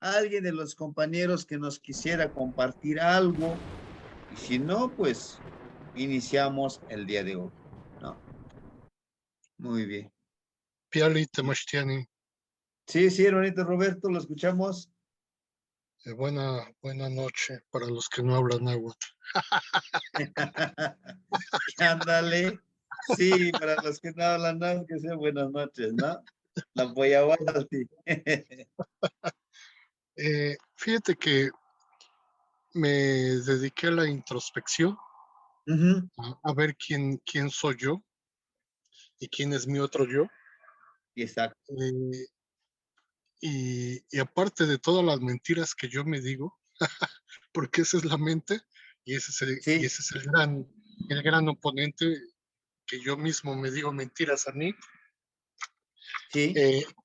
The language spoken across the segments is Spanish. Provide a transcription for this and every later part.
alguien de los compañeros que nos quisiera compartir algo. Y si no, pues iniciamos el día de hoy, ¿no? Muy bien. Piali Temashtiani, Sí, sí, hermanito Roberto, lo escuchamos. buena noche para los que no hablan náhuatl. Ándale. Sí, para los que no hablan nada, que sean buenas noches, ¿no? La Poyahualti. Fíjate que me dediqué a la introspección, Ujú. a ver quién soy yo y quién es mi otro yo. Exacto. Eh, y aparte de todas las mentiras que yo me digo, porque esa es la mente y Sí, ese es el gran oponente que yo mismo me digo mentiras a mí. sí.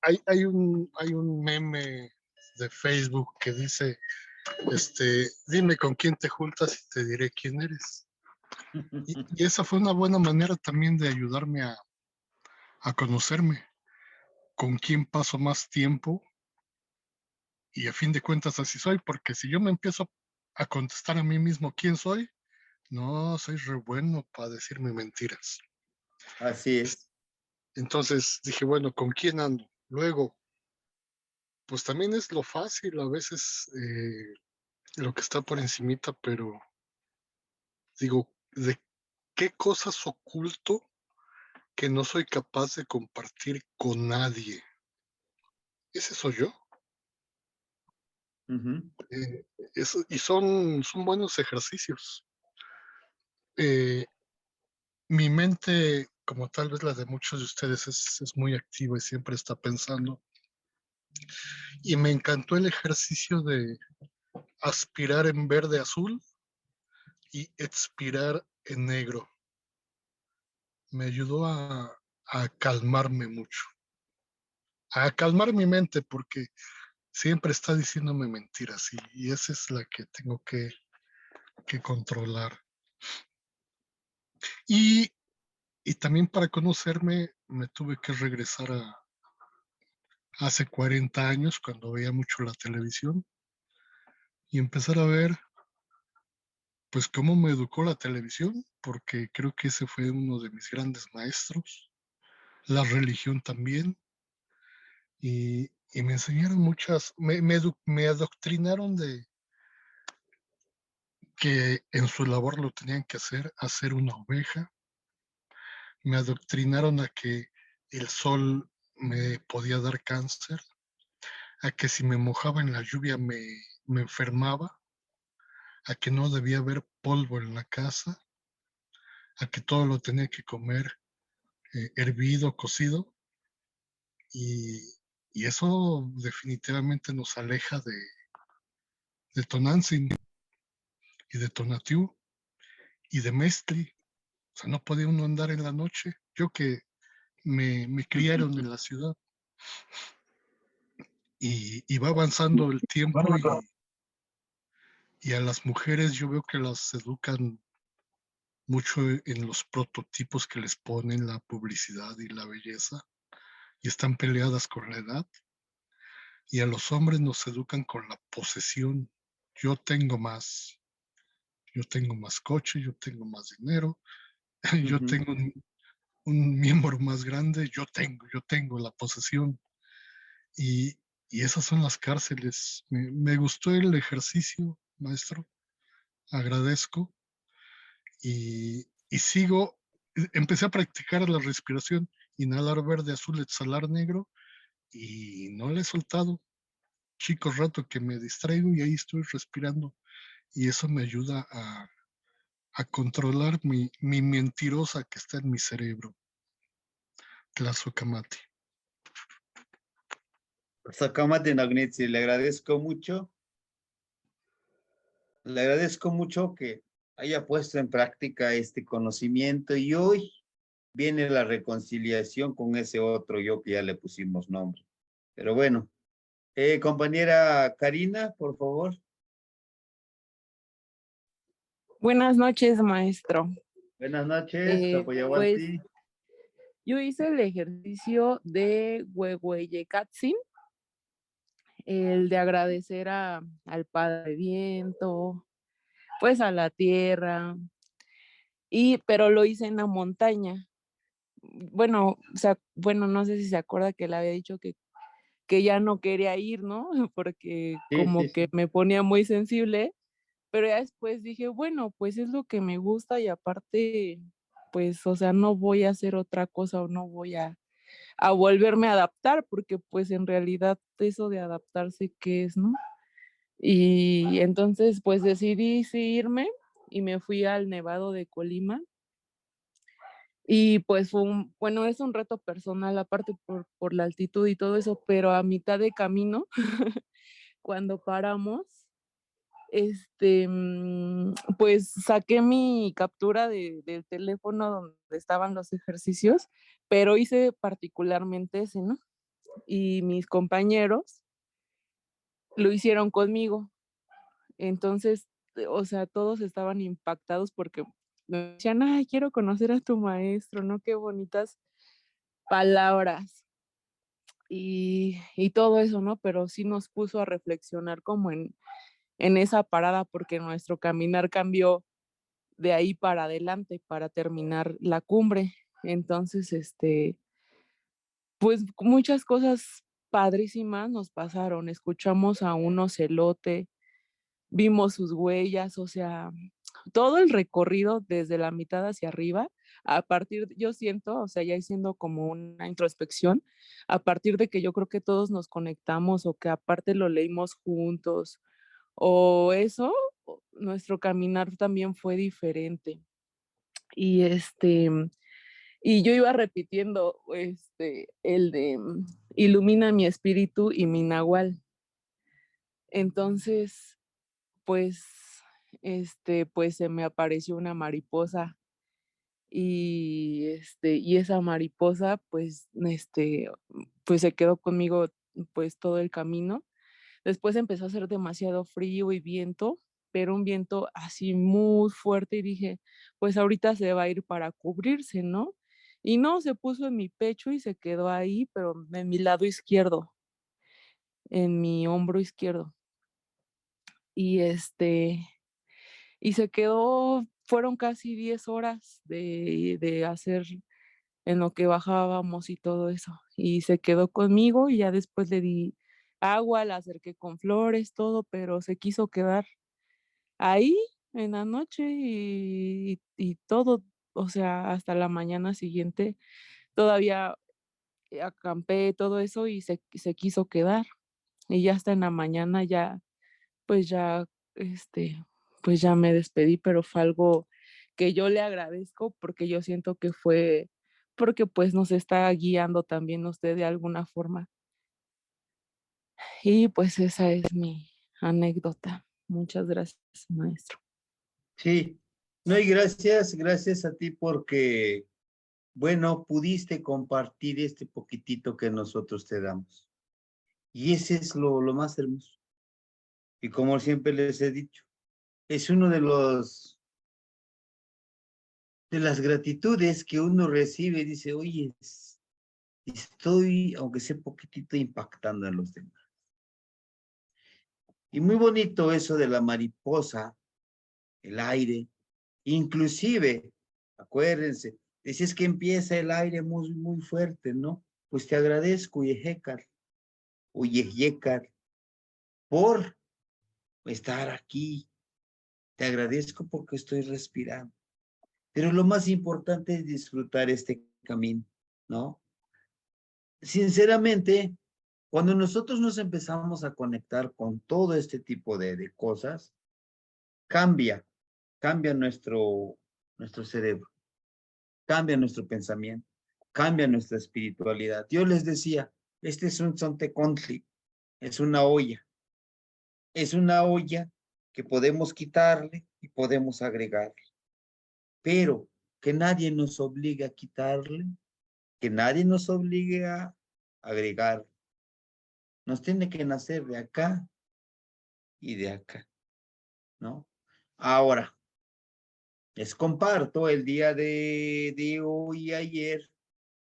Hay un meme de Facebook que dice, dime con quién te juntas y te diré quién eres. Y esa fue una buena manera también de ayudarme a conocerme, con quién paso más tiempo y a fin de cuentas así soy, porque si yo me empiezo a contestar a mí mismo quién soy, no, soy re bueno para decirme mentiras. Así es. Entonces dije, bueno, ¿con quién ando? Luego, pues también es lo fácil, a veces lo que está por encimita, pero digo, ¿de qué cosas oculto que no soy capaz de compartir con nadie? Ese soy yo. Ujú. Y son buenos ejercicios. Eh, Mi mente, como tal vez la de muchos de ustedes, es muy activa y siempre está pensando. Y me encantó el ejercicio de aspirar en verde azul y expirar en negro. Me ayudó a calmarme mucho, a calmar mi mente porque siempre está diciéndome mentiras y esa es la que tengo que controlar. Y, y también para conocerme me tuve que regresar a hace 40 años cuando veía mucho la televisión y empezar a ver pues cómo me educó la televisión, porque creo que ese fue uno de mis grandes maestros, la religión también, y me enseñaron me adoctrinaron de que en su labor lo tenían que hacer una oveja, me adoctrinaron a que el sol me podía dar cáncer, a que si me mojaba en la lluvia me enfermaba, a que no debía haber polvo en la casa, a que todo lo tenía que comer hervido, cocido, y, y eso definitivamente nos aleja de Tonantzin y de Tonatiuh y de Mestri. O sea, no podía uno andar en la noche. Yo que me criaron en la ciudad y va avanzando el tiempo y a las mujeres yo veo que las educan mucho en los prototipos que les ponen, la publicidad y la belleza, y están peleadas con la edad. Y a los hombres nos educan con la posesión. Yo tengo más, yo tengo más coche, yo tengo más dinero, yo Ujú. tengo un miembro más grande, yo tengo la posesión. Y, y esas son las cárceles. Me gustó el ejercicio, maestro, agradezco. Y sigo, empecé a practicar la respiración, inhalar verde, azul, exhalar negro, y no le he soltado. Chico rato que me distraigo y ahí estoy respirando. Y eso me ayuda a controlar mi mentirosa que está en mi cerebro, Tlazocamati. Sacamate Nagnitsi, le agradezco mucho que haya puesto en práctica este conocimiento y hoy viene la reconciliación con ese otro yo que ya le pusimos nombre. Pero bueno, compañera Karina, por favor. Buenas noches, maestro. Buenas noches, Pues Tapoyahualti. yo hice el ejercicio de Huehueyecatsin. el de agradecer al Padre Viento, pues a la tierra, pero lo hice en la montaña. Bueno, o sea, bueno, no sé si se acuerda que le había dicho que ya no quería ir, ¿no? Porque Sí, como sí, que sí. me ponía muy sensible, pero ya después dije, bueno, pues es lo que me gusta y aparte, pues, o sea, no voy a hacer otra cosa o no voy a volverme a adaptar, porque pues en realidad eso de adaptarse, ¿qué es, no? Y entonces, pues decidí sí irme y me fui al Nevado de Colima. Y pues bueno, es un reto personal, aparte por la altitud y todo eso, pero a mitad de camino, cuando paramos, pues saqué mi captura del teléfono donde estaban los ejercicios, pero hice particularmente ese, ¿no? Y mis compañeros lo hicieron conmigo. Entonces, o sea, todos estaban impactados porque me decían, ay, quiero conocer a tu maestro, ¿no? Qué bonitas palabras y todo eso, ¿no? Pero sí nos puso a reflexionar como en esa parada porque nuestro caminar cambió de ahí para adelante para terminar la cumbre. Entonces, pues muchas cosas padrísimas nos pasaron. Escuchamos a un ocelote, vimos sus huellas, o sea, todo el recorrido desde la mitad hacia arriba, yo siento, o sea, ya siendo como una introspección, a partir de que yo creo que todos nos conectamos o que aparte lo leímos juntos o eso, nuestro caminar también fue diferente. Y y yo iba repitiendo el de ilumina mi espíritu y mi nahual. Entonces, pues, pues se me apareció una mariposa y esa mariposa, pues se quedó conmigo, pues todo el camino. Después empezó a hacer demasiado frío y viento, pero un viento así muy fuerte y dije, pues ahorita se va a ir para cubrirse, ¿no? Y no, se puso en mi pecho y se quedó ahí, pero en mi lado izquierdo, en mi hombro izquierdo. Y y se quedó, fueron casi 10 horas de hacer en lo que bajábamos y todo eso. Y se quedó conmigo y ya después le di agua, la acerqué con flores, todo, pero se quiso quedar ahí en la noche y todo, o sea, hasta la mañana siguiente todavía acampé todo eso y se quiso quedar. Y ya hasta en la mañana ya, pues ya, pues ya me despedí, pero fue algo que yo le agradezco porque yo siento que fue porque pues nos está guiando también usted de alguna forma. Y pues esa es mi anécdota. Muchas gracias, maestro. Sí. No, y gracias a ti porque, bueno, pudiste compartir este poquitito que nosotros te damos. Y ese es lo más hermoso. Y como siempre les he dicho, es uno de las gratitudes que uno recibe. Dice, oye, estoy, aunque sea poquitito, impactando en los demás. Y muy bonito eso de la mariposa, el aire, inclusive, acuérdense, dices que empieza el aire muy, muy fuerte, ¿no? Pues te agradezco, Yehekar, o Yehekar, por estar aquí. Te agradezco porque estoy respirando. Pero lo más importante es disfrutar este camino, ¿no? Sinceramente, cuando nosotros nos empezamos a conectar con todo este tipo de cosas, cambia nuestro cerebro, cambia nuestro pensamiento, cambia nuestra espiritualidad. Yo les decía, este es un Tzontecontli, es una olla que podemos quitarle y podemos agregarle, pero que nadie nos obligue a quitarle, que nadie nos obligue a agregar. Nos tiene que nacer de acá y de acá, ¿no? Ahora, les comparto el día de hoy y ayer.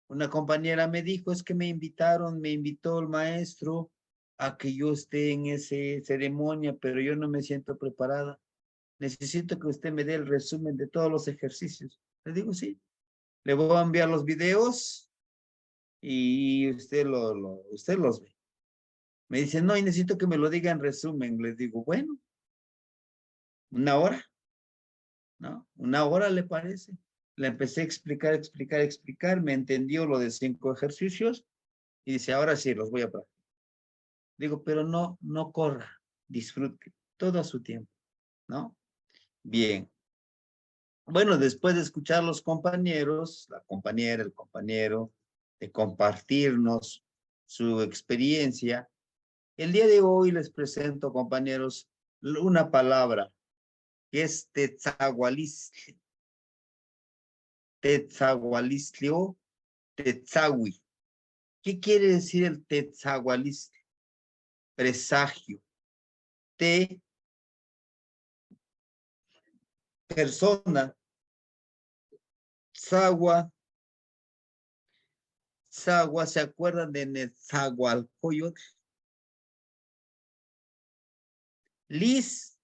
Una compañera me dijo, es que me invitó el maestro a que yo esté en esa ceremonia, pero yo no me siento preparada. Necesito que usted me dé el resumen de todos los ejercicios. Le digo, sí. Le voy a enviar los videos y usted, usted los ve. Me dice, no, y necesito que me lo diga en resumen. Les digo, bueno, 1 hora, ¿no? 1 hora le parece. Le empecé a explicar. Me entendió lo de 5 ejercicios y dice, ahora sí, los voy a practicar. Digo, pero no corra, disfrute, todo a su tiempo, ¿no? Bien. Bueno, después de escuchar a los compañeros, la compañera, el compañero, de compartirnos su experiencia, el día de hoy les presento, compañeros, una palabra que es tetzahualistli. Tetzahualistli o tetzahui. ¿Qué quiere decir el tetzahualistli? Presagio. Te, persona. Tzagua. Tzagua, ¿se acuerdan de Netzahualcoyotl? Lis,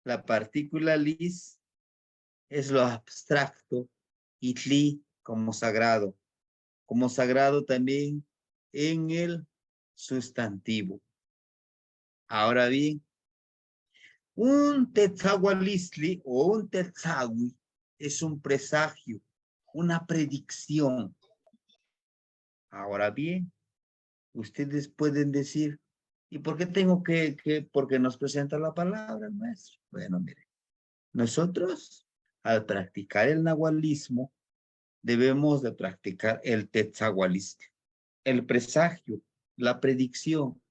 la partícula lis, es lo abstracto, y tli como sagrado también en el sustantivo. Ahora bien, un tetzahualistli o un tetzahui es un presagio, una predicción. Ahora bien, ustedes pueden decir, ¿y por qué tengo porque nos presenta la palabra el maestro? Bueno, mire, nosotros al practicar el nahualismo debemos de practicar el tetzahualistli, el presagio, la predicción.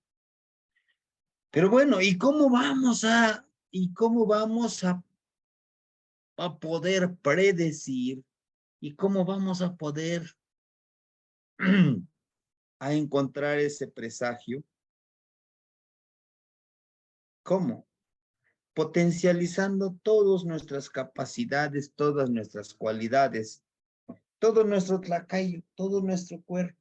Pero bueno, cómo vamos a poder predecir y cómo vamos a poder a encontrar ese presagio? ¿Cómo? Potencializando todas nuestras capacidades, todas nuestras cualidades, todo nuestro tlacayo, todo nuestro cuerpo.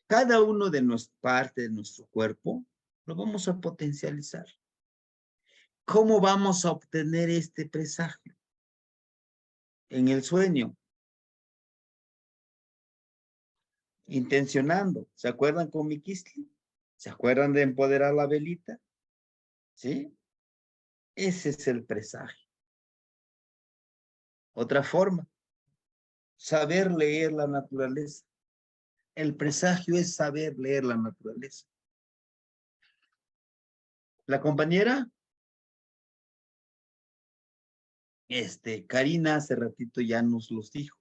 Cada uno de nuestras partes de nuestro cuerpo lo vamos a potencializar. ¿Cómo vamos a obtener este presagio? En el sueño. Intencionando. ¿Se acuerdan con mi quistli? ¿Se acuerdan de empoderar la velita? ¿Sí? Ese es el presagio. Otra forma. Saber leer la naturaleza. El presagio es saber leer la naturaleza. La compañera, Karina hace ratito ya nos los dijo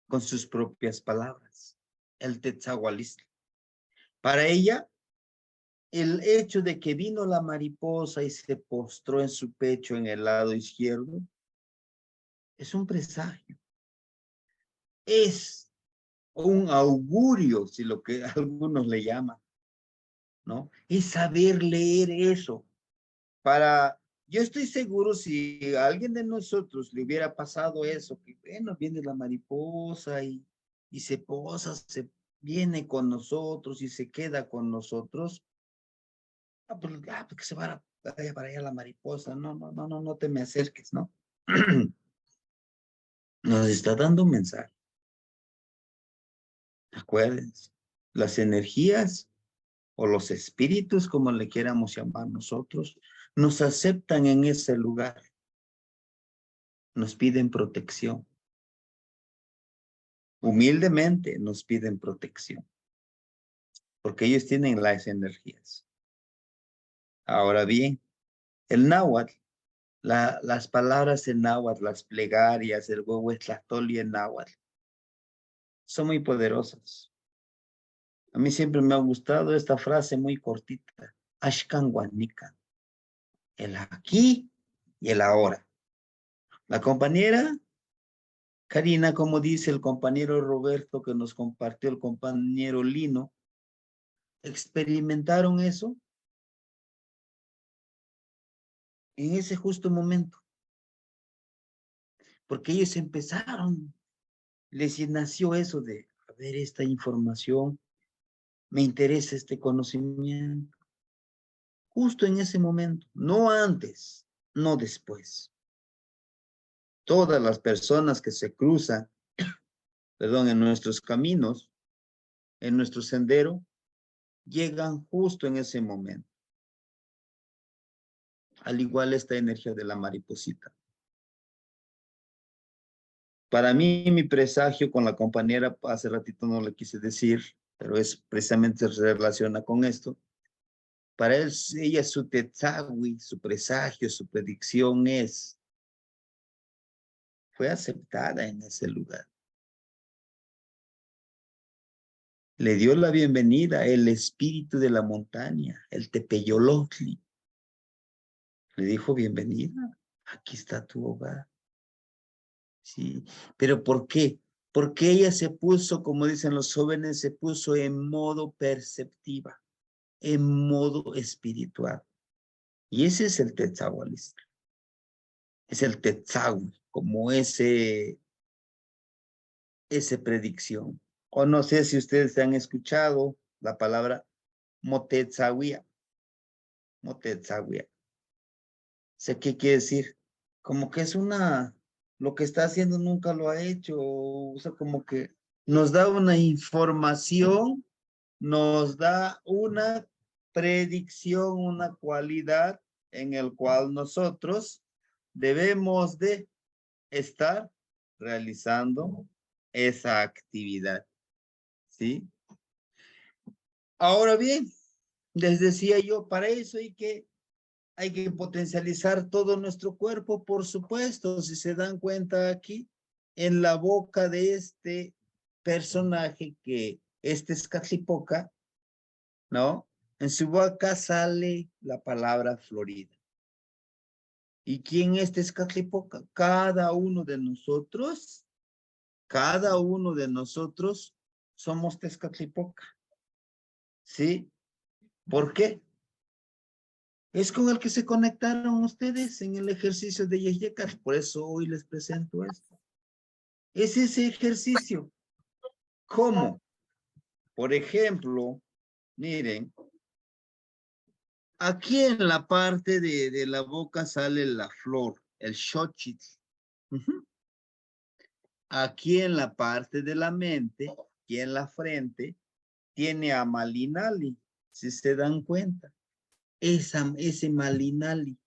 con sus propias palabras. El tetzahualistli. Para ella, el hecho de que vino la mariposa y se postró en su pecho en el lado izquierdo es un presagio. Es un augurio, si lo que algunos le llaman, ¿no? Es saber leer eso. Yo estoy seguro si a alguien de nosotros le hubiera pasado eso, que bueno, viene la mariposa y se posa, se viene con nosotros y se queda con nosotros, porque se vaya para allá la mariposa, no te me acerques, ¿no? Nos está dando un mensaje. Acuérdense, las energías o los espíritus, como le queramos llamar nosotros, nos aceptan en ese lugar. Nos piden protección. Humildemente nos piden protección. Porque ellos tienen las energías. Ahora bien, el náhuatl, las palabras en náhuatl, las plegarias, el huehuetlactoli en náhuatl, son muy poderosas. A mí siempre me ha gustado esta frase muy cortita. Ashkan Guanica. El aquí y el ahora. La compañera Karina, como dice el compañero Roberto que nos compartió el compañero Lino, experimentaron eso en ese justo momento. Porque ellos empezaron, les nació eso de ver esta información, Me interesa este conocimiento. Justo en ese momento, no antes, no después. Todas las personas que se cruzan, perdón, en nuestros caminos, en nuestro sendero, llegan justo en ese momento. Al igual esta energía de la mariposita. Para mí, mi presagio con la compañera, hace ratito no le quise decir, pero es precisamente se relaciona con esto. Para él, ella, su tetzawi, su presagio, su predicción fue aceptada en ese lugar. Le dio la bienvenida el espíritu de la montaña, el Tepeyolotli. Le dijo, bienvenida, aquí está tu hogar. Sí, pero ¿por qué? Porque ella se puso, como dicen los jóvenes, se puso en modo perceptiva, en modo espiritual. Y ese es el tetzahualista. Es el tetzahui, como ese predicción. O no sé si ustedes han escuchado la palabra motetzahuia. Motetzahuia. Sé qué quiere decir. Como que es lo que está haciendo nunca lo ha hecho. O sea, como que nos da una información, nos da una predicción, una cualidad en el cual nosotros debemos de estar realizando esa actividad. ¿Sí? Ahora bien, les decía yo, para eso hay que potencializar todo nuestro cuerpo, por supuesto, si se dan cuenta aquí, en la boca de este personaje que este es Catlipoca, ¿no? En su boca sale la palabra Florida. ¿Y quién es Tezcatlipoca? Cada uno de nosotros somos Tezcatlipoca. ¿Sí? ¿Por qué? Es con el que se conectaron ustedes en el ejercicio de Yeyekas. Por eso hoy les presento esto. Es ese ejercicio. ¿Cómo? Por ejemplo, miren, aquí en la parte de la boca sale la flor, el xochitl. Aquí en la parte de la mente, aquí en la frente, tiene a Malinali, si se dan cuenta. Ese Malinali,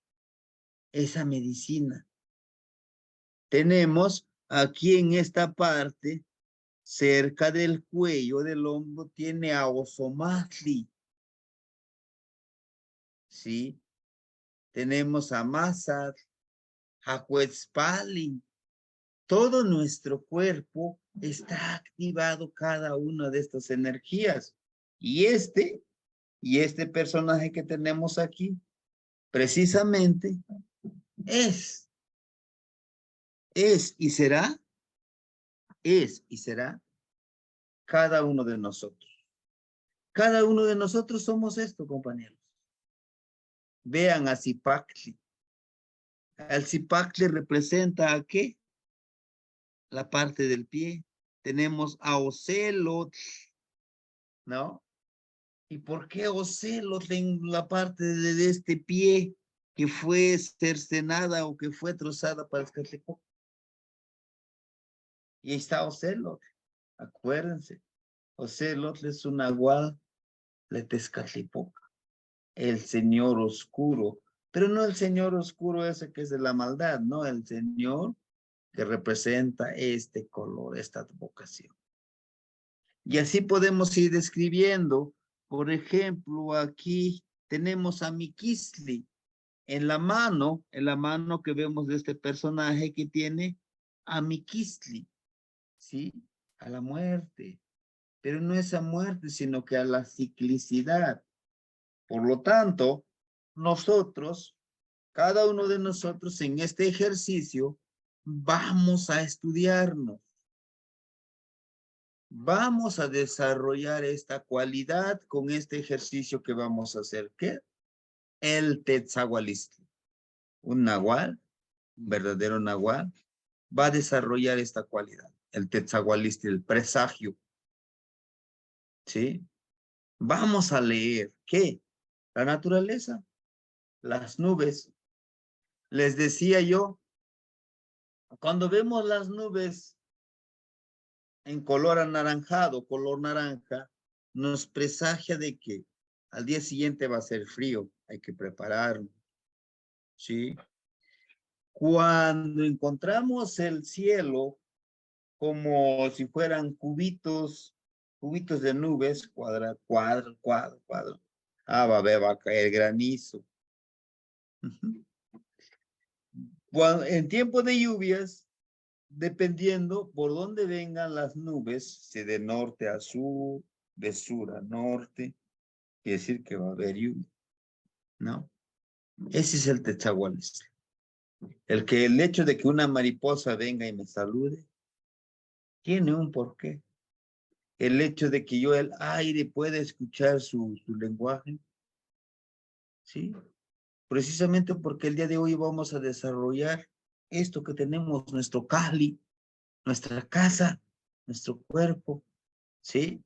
esa medicina. Tenemos aquí en esta parte, cerca del cuello del hombro, tiene a Ozomatli. ¿Sí? Tenemos a Mazat, a Cuetzpali. Todo nuestro cuerpo está activado cada una de estas energías. Y este personaje que tenemos aquí, precisamente, es y será cada uno de nosotros. Cada uno de nosotros somos esto, compañeros. Vean a Zipacli. El Zipacli representa a qué? La parte del pie. Tenemos a Ocelot, ¿no? ¿Y por qué Ocelot en la parte de este pie que fue cercenada o que fue trozada para Escatlipoca? Y ahí está Ocelot, acuérdense. Ocelot es un nahual de Tezcatlipoca, el señor oscuro, pero no el señor oscuro ese que es de la maldad, no, el señor que representa este color, esta advocación. Y así podemos ir describiendo, por ejemplo, aquí tenemos a Miquisli en la mano que vemos de este personaje que tiene a Miquisli, ¿sí? A la muerte, pero no es a muerte, sino que a la ciclicidad. Por lo tanto, nosotros, cada uno de nosotros en este ejercicio, vamos a estudiarnos. Vamos a desarrollar esta cualidad con este ejercicio que vamos a hacer. ¿Qué? El tetzahualistli. Un nahual, un verdadero nahual, va a desarrollar esta cualidad. El tetzahualistli, el presagio. ¿Sí? Vamos a leer, ¿qué? La naturaleza, las nubes. Les decía yo, cuando vemos las nubes en color anaranjado, color naranja, nos presagia de que al día siguiente va a ser frío, hay que prepararnos, ¿sí? Cuando encontramos el cielo como si fueran cubitos de nubes, cuadro. Ah, va a caer granizo. En tiempo de lluvias, dependiendo por dónde vengan las nubes, si de norte a sur, de sur a norte, quiere decir que va a haber lluvia, ¿no? Ese es el Techahualistli. El hecho de que una mariposa venga y me salude, tiene un porqué. El hecho de que yo el aire pueda escuchar su lenguaje, ¿sí? Precisamente porque el día de hoy vamos a desarrollar esto que tenemos, nuestro Cali, nuestra casa, nuestro cuerpo, ¿sí?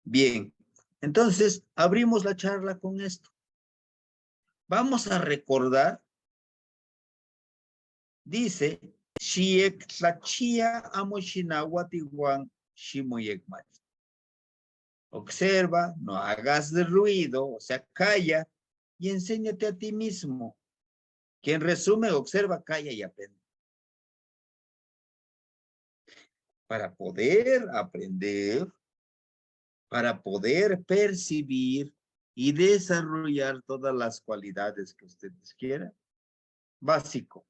Bien, entonces abrimos la charla con esto. Vamos a recordar, dice, Shiek Tlachia Amoshinahuatihuan Shimoyekmach. Observa, no hagas de ruido, o sea, calla y enséñate a ti mismo. Que en resumen, observa, calla y aprende. Para poder aprender, para poder percibir y desarrollar todas las cualidades que ustedes quieran. Básico,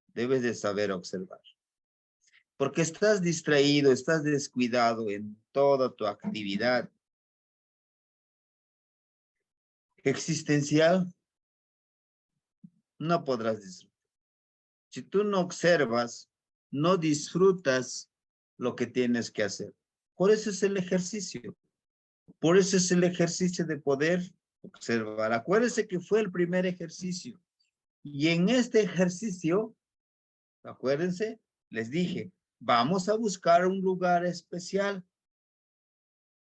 debes de saber observar. Porque estás distraído, estás descuidado en toda tu actividad existencial, no podrás disfrutar. Si tú no observas, no disfrutas lo que tienes que hacer. Por eso es el ejercicio. Por eso es el ejercicio de poder observar. Acuérdense que fue el primer ejercicio. Y en este ejercicio, acuérdense, les dije, vamos a buscar un lugar especial.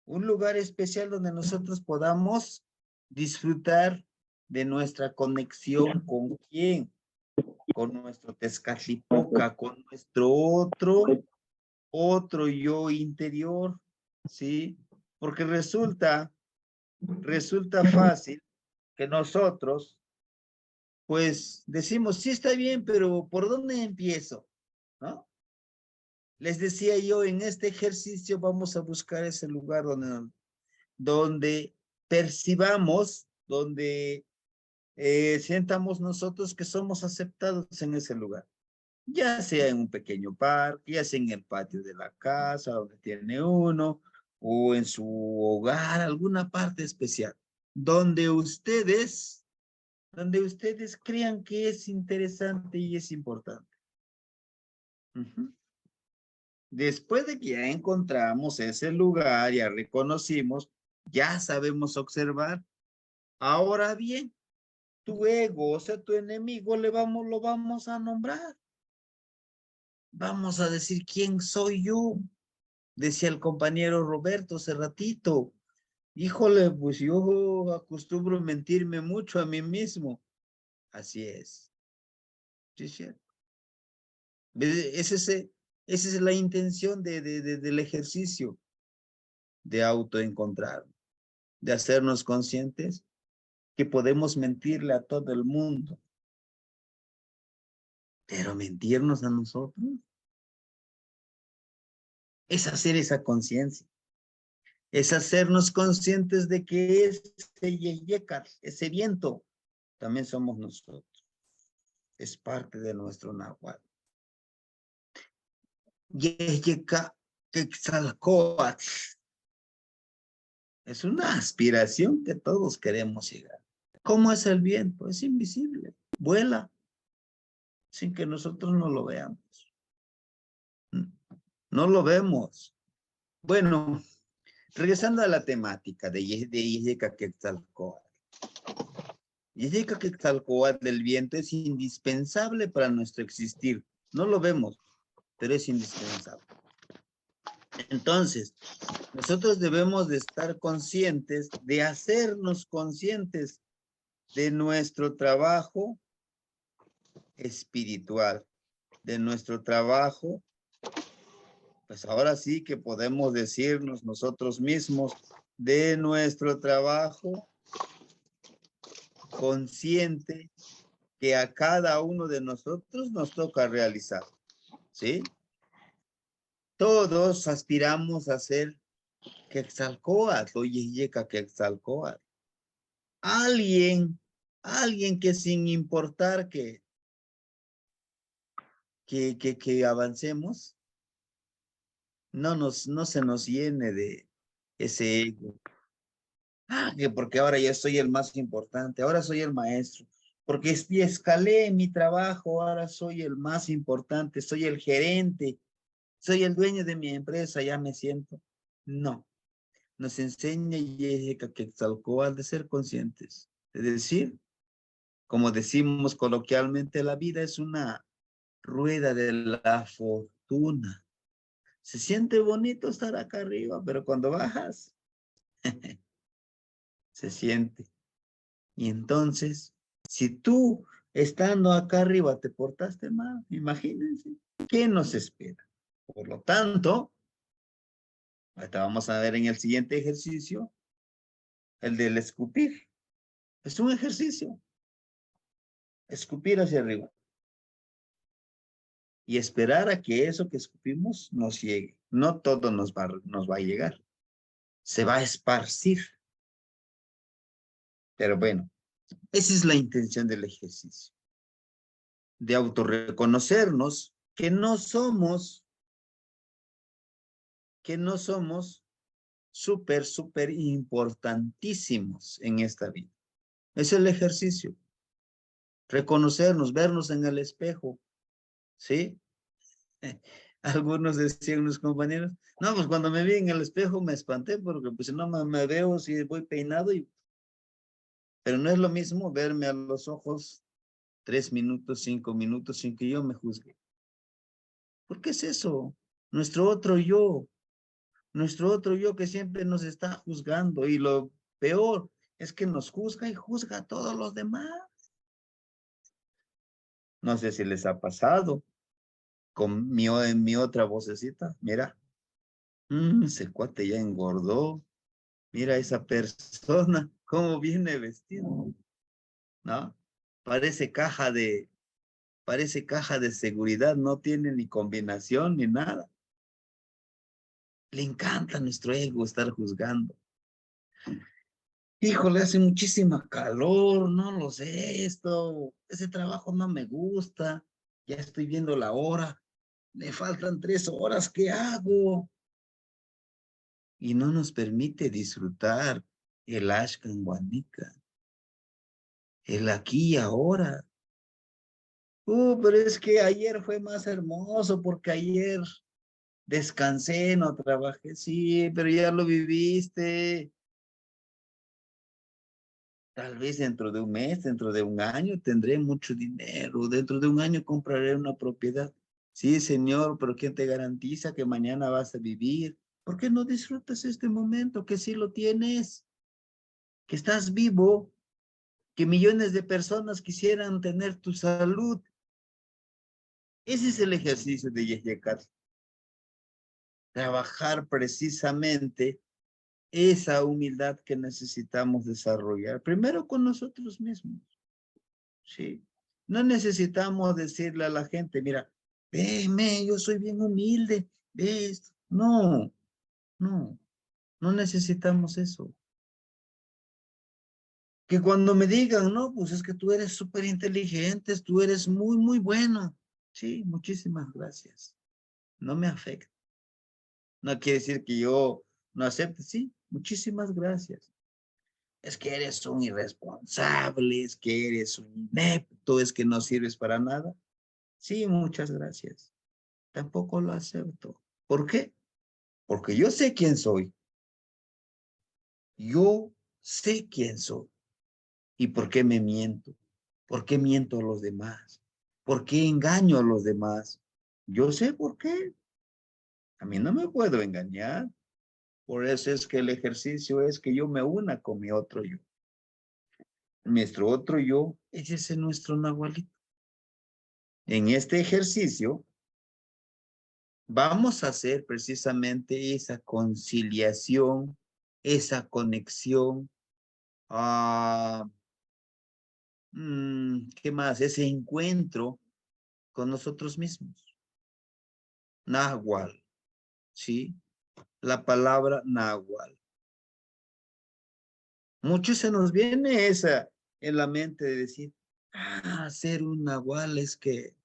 Un lugar especial donde nosotros podamos disfrutar de nuestra conexión con quién, con nuestro Tezcatlipoca, con nuestro otro yo interior, ¿sí? Porque resulta fácil que nosotros, pues, decimos, sí está bien, pero ¿por dónde empiezo? ¿No? Les decía yo, en este ejercicio vamos a buscar ese lugar donde percibamos, donde sientamos nosotros que somos aceptados en ese lugar. Ya sea en un pequeño parque, ya sea en el patio de la casa donde tiene uno, o en su hogar, alguna parte especial, donde ustedes crean que es interesante y es importante. Después de que ya encontramos ese lugar, ya reconocimos, ya sabemos observar. Ahora bien, tu ego, o sea, tu enemigo, lo vamos a nombrar. Vamos a decir quién soy yo. Decía el compañero Roberto hace ratito. Híjole, pues yo acostumbro mentirme mucho a mí mismo. Así es. Sí, es cierto. Esa es la intención del ejercicio de autoencontrar, de hacernos conscientes que podemos mentirle a todo el mundo, pero mentirnos a nosotros es hacer esa conciencia, es hacernos conscientes de que ese yeyecar, ese viento, también somos nosotros, es parte de nuestro náhuatl. Yeyeca Quetzalcóatl es una aspiración que todos queremos llegar. ¿Cómo es el viento? Es invisible, vuela sin que nosotros no lo veamos. No lo vemos. Bueno, regresando a la temática de Yeyeca Quetzalcóatl. Yeyeca Quetzalcóatl del viento es indispensable para nuestro existir. No lo vemos, pero es indispensable. Entonces, nosotros debemos de estar conscientes, de hacernos conscientes de nuestro trabajo espiritual, de nuestro trabajo, pues ahora sí que podemos decirnos nosotros mismos, de nuestro trabajo consciente que a cada uno de nosotros nos toca realizar, ¿sí? Todos aspiramos a ser Quetzalcóatl, oye, yeca Quetzalcóatl. Alguien que sin importar que avancemos, no se nos llene de ese ego. Que porque ahora ya soy el más importante, ahora soy el maestro, porque escalé en mi trabajo, ahora soy el más importante, soy el gerente, soy el dueño de mi empresa, ya me siento. No, nos enseña Yeheka Quetzalcóatl de ser conscientes, es decir, como decimos coloquialmente, la vida es una rueda de la fortuna. Se siente bonito estar acá arriba, pero cuando bajas, se siente. Y entonces, si tú estando acá arriba te portaste mal, imagínense, ¿qué nos espera? Por lo tanto, ahorita vamos a ver en el siguiente ejercicio, el del escupir. Es un ejercicio. Escupir hacia arriba. Y esperar a que eso que escupimos nos llegue. No todo nos va a llegar. Se va a esparcir. Pero bueno, esa es la intención del ejercicio. De autorreconocernos que no somos súper importantísimos en esta vida. Es el ejercicio. Reconocernos, vernos en el espejo. ¿Sí? Algunos decían unos compañeros, no, pues cuando me vi en el espejo me espanté porque pues no me veo si voy peinado pero no es lo mismo verme a los ojos 3 minutos, 5 minutos sin que yo me juzgue. ¿Por qué es eso? Nuestro otro yo que siempre nos está juzgando y lo peor es que nos juzga y juzga a todos los demás. No sé si les ha pasado en mi otra vocecita, mira, ese cuate ya engordó, mira esa persona, cómo viene vestido, ¿no? Parece parece caja de seguridad, no tiene ni combinación ni nada. Le encanta a nuestro ego estar juzgando. Híjole, hace muchísima calor, no lo sé, ese trabajo no me gusta, ya estoy viendo la hora, me faltan 3 horas, ¿qué hago? Y no nos permite disfrutar el Ashkan Guanica, el aquí y ahora. Pero es que ayer fue más hermoso porque ayer descansé, no trabajé, sí, pero ya lo viviste. Tal vez dentro de un mes, dentro de un año tendré mucho dinero, dentro de un año compraré una propiedad. Sí, señor, pero ¿quién te garantiza que mañana vas a vivir? ¿Por qué no disfrutas este momento que sí lo tienes? Que estás vivo, que millones de personas quisieran tener tu salud. Ese es el ejercicio de Yehyekar. Trabajar precisamente esa humildad que necesitamos desarrollar, primero con nosotros mismos. Sí. No necesitamos decirle a la gente, mira, veme, yo soy bien humilde, ¿ves? No, no necesitamos eso. Que cuando me digan, no, pues es que tú eres súper inteligente, tú eres muy bueno. Sí, muchísimas gracias. No me afecta. No quiere decir que yo no acepte, sí, muchísimas gracias. Es que eres un irresponsable, es que eres un inepto, es que no sirves para nada. Sí, muchas gracias. Tampoco lo acepto. ¿Por qué? Porque yo sé quién soy. Yo sé quién soy. ¿Y por qué me miento? ¿Por qué miento a los demás? ¿Por qué engaño a los demás? Yo sé por qué. A mí no me puedo engañar. Por eso es que el ejercicio es que yo me una con mi otro yo. Nuestro otro yo es ese nuestro nahualito. En este ejercicio vamos a hacer precisamente esa conciliación, esa conexión, ¿qué más? Ese encuentro con nosotros mismos. Nahual, ¿sí? La palabra nahual. Mucho se nos viene esa en la mente de decir, ser un nahual es que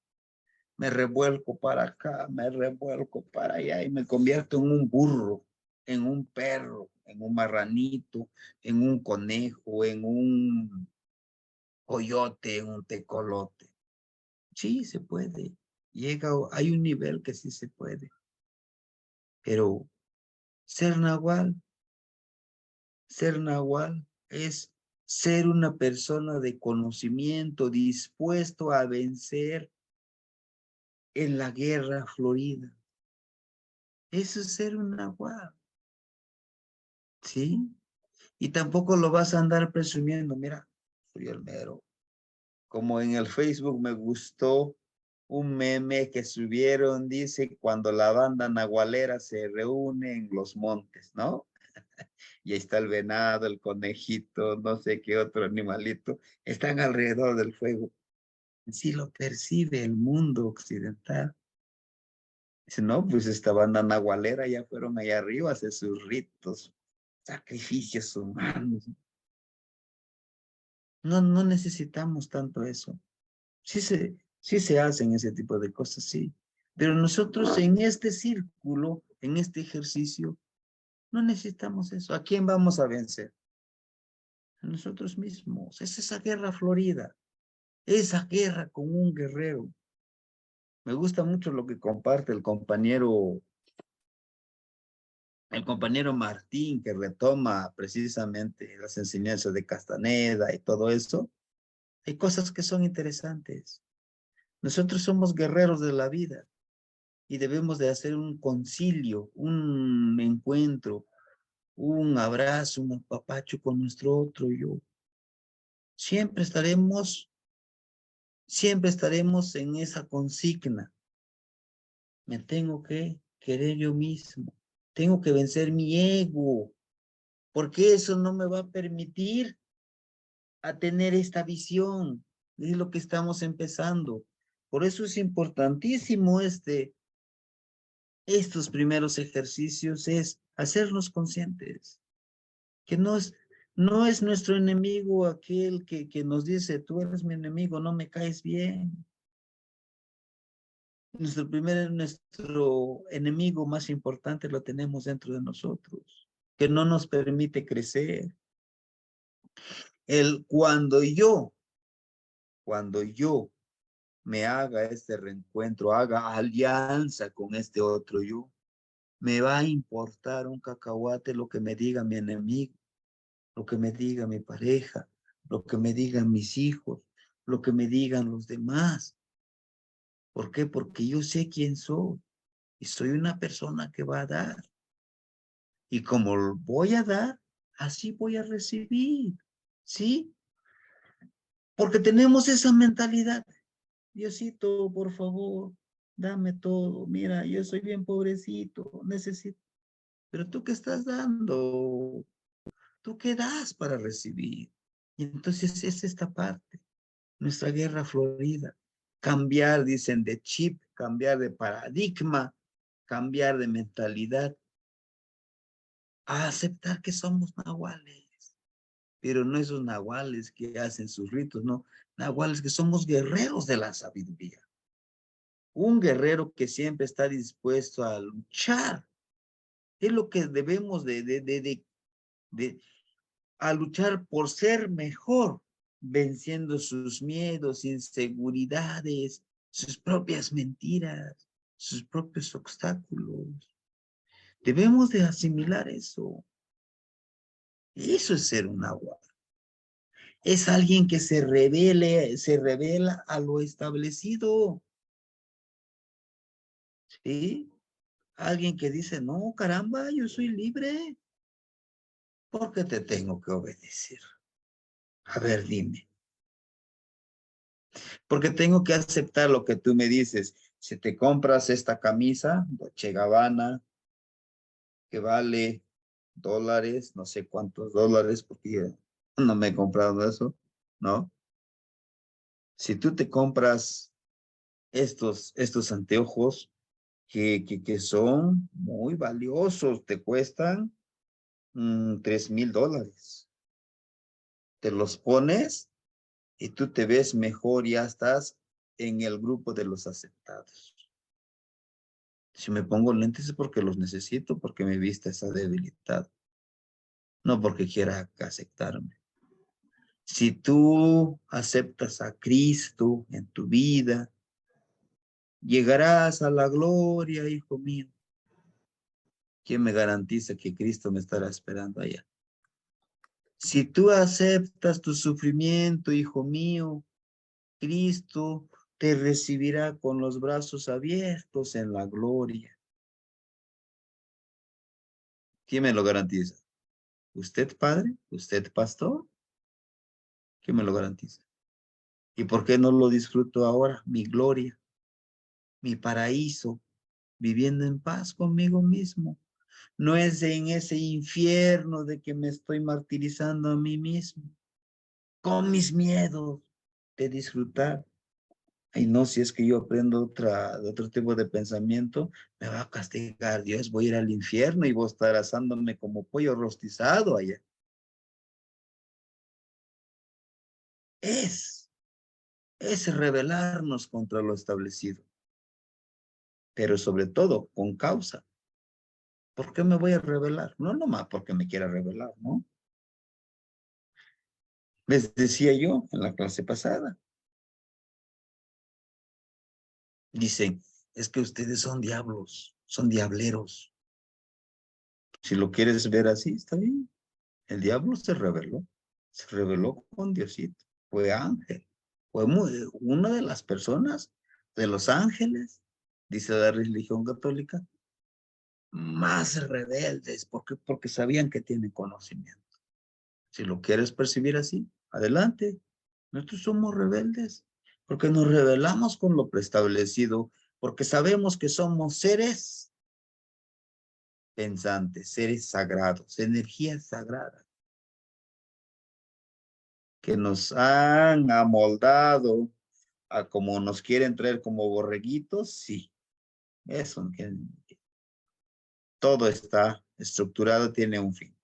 me revuelco para acá, me revuelco para allá y me convierto en un burro, en un perro, en un marranito, en un conejo, en un coyote, en un tecolote. Sí, se puede. Hay un nivel que sí se puede. Pero ser nahual es ser una persona de conocimiento dispuesto a vencer en la guerra florida. Eso es ser un nahual, ¿sí? Y tampoco lo vas a andar presumiendo, mira, soy el mero. Como en el Facebook me gustó un meme que subieron, dice, cuando la banda nahualera se reúne en los montes, ¿no? Y ahí está el venado, el conejito, no sé qué otro animalito, están alrededor del fuego. Así lo percibe el mundo occidental. Dice, no, pues esta banda nahualera ya fueron allá arriba a hacer sus ritos, sacrificios humanos. No necesitamos tanto eso. Sí se hacen ese tipo de cosas, sí. Pero nosotros en este círculo, en este ejercicio, no necesitamos eso. ¿A quién vamos a vencer? A nosotros mismos. Es esa guerra florida. Esa guerra con un guerrero. Me gusta mucho lo que comparte el compañero Martín, que retoma precisamente las enseñanzas de Castaneda y todo eso. Hay cosas que son interesantes. Nosotros somos guerreros de la vida y debemos de hacer un concilio, un encuentro, un abrazo, un apapacho con nuestro otro yo. Siempre estaremos en esa consigna. Me tengo que querer yo mismo. Tengo que vencer mi ego, porque eso no me va a permitir a tener esta visión. Es lo que estamos empezando. Por eso es importantísimo estos primeros ejercicios, es hacernos conscientes que no es nuestro enemigo aquel que nos dice, tú eres mi enemigo, no me caes bien. Nuestro enemigo más importante lo tenemos dentro de nosotros, que no nos permite crecer. Cuando yo me haga este reencuentro, haga alianza con este otro yo, me va a importar un cacahuate lo que me diga mi enemigo, lo que me diga mi pareja, lo que me digan mis hijos, lo que me digan los demás. ¿Por qué? Porque yo sé quién soy y soy una persona que va a dar. Y como voy a dar, así voy a recibir, ¿sí? Porque tenemos esa mentalidad. Diosito, por favor, dame todo. Mira, yo soy bien pobrecito, necesito. Pero tú qué estás dando, tú qué das para recibir. Y entonces es esta parte, nuestra guerra florida. Cambiar, dicen, de chip, cambiar de paradigma, cambiar de mentalidad, a aceptar que somos nahuales. Pero no esos nahuales que hacen sus ritos, no. Nahuales que somos guerreros de la sabiduría. Un guerrero que siempre está dispuesto a luchar. Es lo que debemos a luchar por ser mejor, venciendo sus miedos, inseguridades, sus propias mentiras, sus propios obstáculos. Debemos de asimilar eso. Eso es ser un nahual. Es alguien que se revela a lo establecido. ¿Sí? Alguien que dice, no, caramba, yo soy libre. ¿Por qué te tengo que obedecer? A ver, dime. Porque tengo que aceptar lo que tú me dices. Si te compras esta camisa, Dolce Gabbana, que vale dólares, no sé cuántos dólares, porque yo no me he comprado eso, ¿no? Si tú te compras estos anteojos que son muy valiosos, te cuestan $3,000. Te los pones y tú te ves mejor, ya estás en el grupo de los aceptados. Si me pongo lentes es porque los necesito, porque mi vista está debilitada, no porque quiera aceptarme. Si tú aceptas a Cristo en tu vida, llegarás a la gloria, hijo mío. ¿Quién me garantiza que Cristo me estará esperando allá? Si tú aceptas tu sufrimiento, hijo mío, Cristo te recibirá con los brazos abiertos en la gloria. ¿Quién me lo garantiza? ¿Usted, padre? ¿Usted, pastor? ¿Quién me lo garantiza? ¿Y por qué no lo disfruto ahora? Mi gloria, mi paraíso, viviendo en paz conmigo mismo. No es en ese infierno de que me estoy martirizando a mí mismo, con mis miedos de disfrutar. Y no, si es que yo aprendo de otro tipo de pensamiento, me va a castigar Dios, voy a ir al infierno y voy a estar asándome como pollo rostizado allá. Es, es rebelarnos contra lo establecido, pero sobre todo con causa. ¿Por qué me voy a rebelar? No nomás porque me quiera rebelar, ¿no? Les decía yo en la clase pasada. Dicen, es que ustedes son diablos, son diableros. Si lo quieres ver así, está bien. El diablo se rebeló con Diosito, fue ángel, fue una de las personas de los ángeles, dice la religión católica, más rebeldes, porque sabían que tienen conocimiento. Si lo quieres percibir así, adelante. Nosotros somos rebeldes, porque nos rebelamos con lo preestablecido, porque sabemos que somos seres pensantes, seres sagrados, energías sagradas, que nos han amoldado a como nos quieren traer como borreguitos, sí, eso, que todo está estructurado, tiene un fin.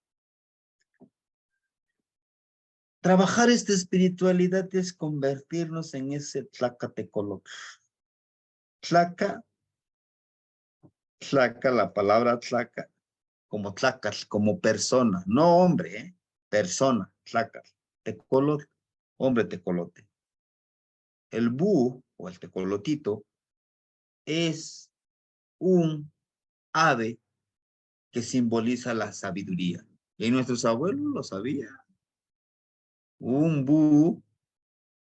Trabajar esta espiritualidad es convertirnos en ese tlacatecoloc. Tlaca, la palabra tlaca, como tlacal, como persona, no hombre, persona, tlacal. Tecolot, hombre tecolote. El búho o el tecolotito es un ave que simboliza la sabiduría. Y nuestros abuelos lo sabían. Un búho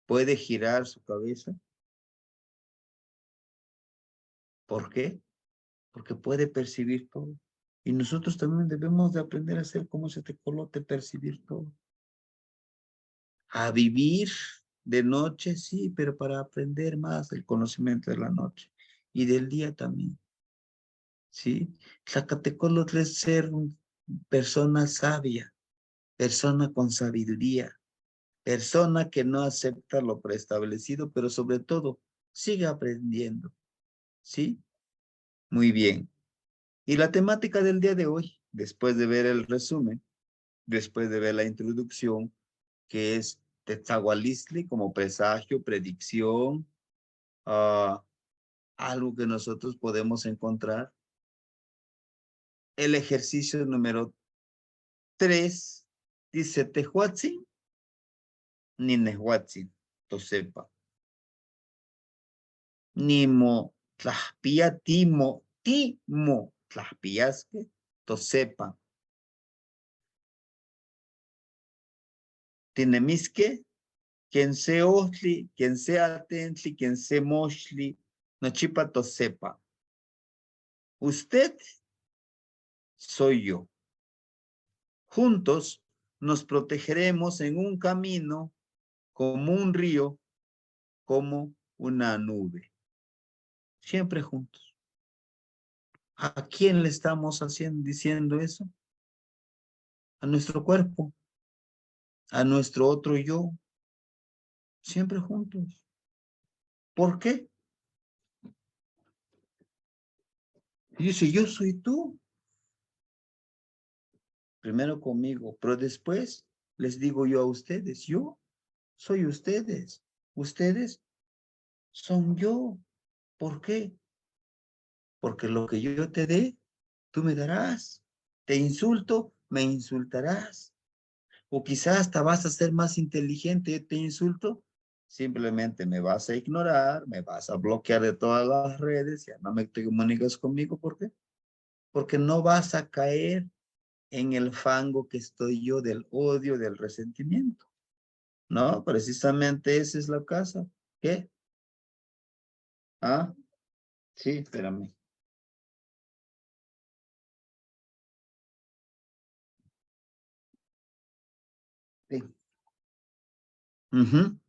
puede girar su cabeza. ¿Por qué? Porque puede percibir todo. Y nosotros también debemos de aprender a ser como ese tecolote, percibir todo. A vivir de noche, sí, pero para aprender más el conocimiento de la noche y del día también. ¿Sí? Tlacatecolotl es ser una persona sabia, persona con sabiduría, persona que no acepta lo preestablecido, pero sobre todo sigue aprendiendo. ¿Sí? Muy bien. Y la temática del día de hoy, después de ver el resumen, después de ver la introducción, que es Tetzahualistli como presagio, predicción, algo que nosotros podemos encontrar. El ejercicio número 3 dice Tehuatzin ni Nehuatzin, to sepa. Nimo tlaspia timo tlaspiasque, to sepa. Tinemisque, quien se ostli, quien se atentli, quien se moshli, no chipa to sepa. Usted soy yo. Juntos nos protegeremos en un camino como un río, como una nube. Siempre juntos. ¿A quién le estamos diciendo eso? A nuestro cuerpo, a nuestro otro yo. Siempre juntos. ¿Por qué? Y dice, yo soy tú. Primero conmigo, pero después les digo yo a ustedes, yo soy ustedes. Ustedes son yo. ¿Por qué? Porque lo que yo te dé, tú me darás. Te insulto, me insultarás. O quizás hasta vas a ser más inteligente, yo te insulto, simplemente me vas a ignorar, me vas a bloquear de todas las redes, ya no me te comunicas conmigo, ¿por qué? Porque no vas a caer en el fango que estoy yo del odio, del resentimiento. No, precisamente esa es la casa. ¿Qué? Ah, sí, espérame. Sí. Ujú.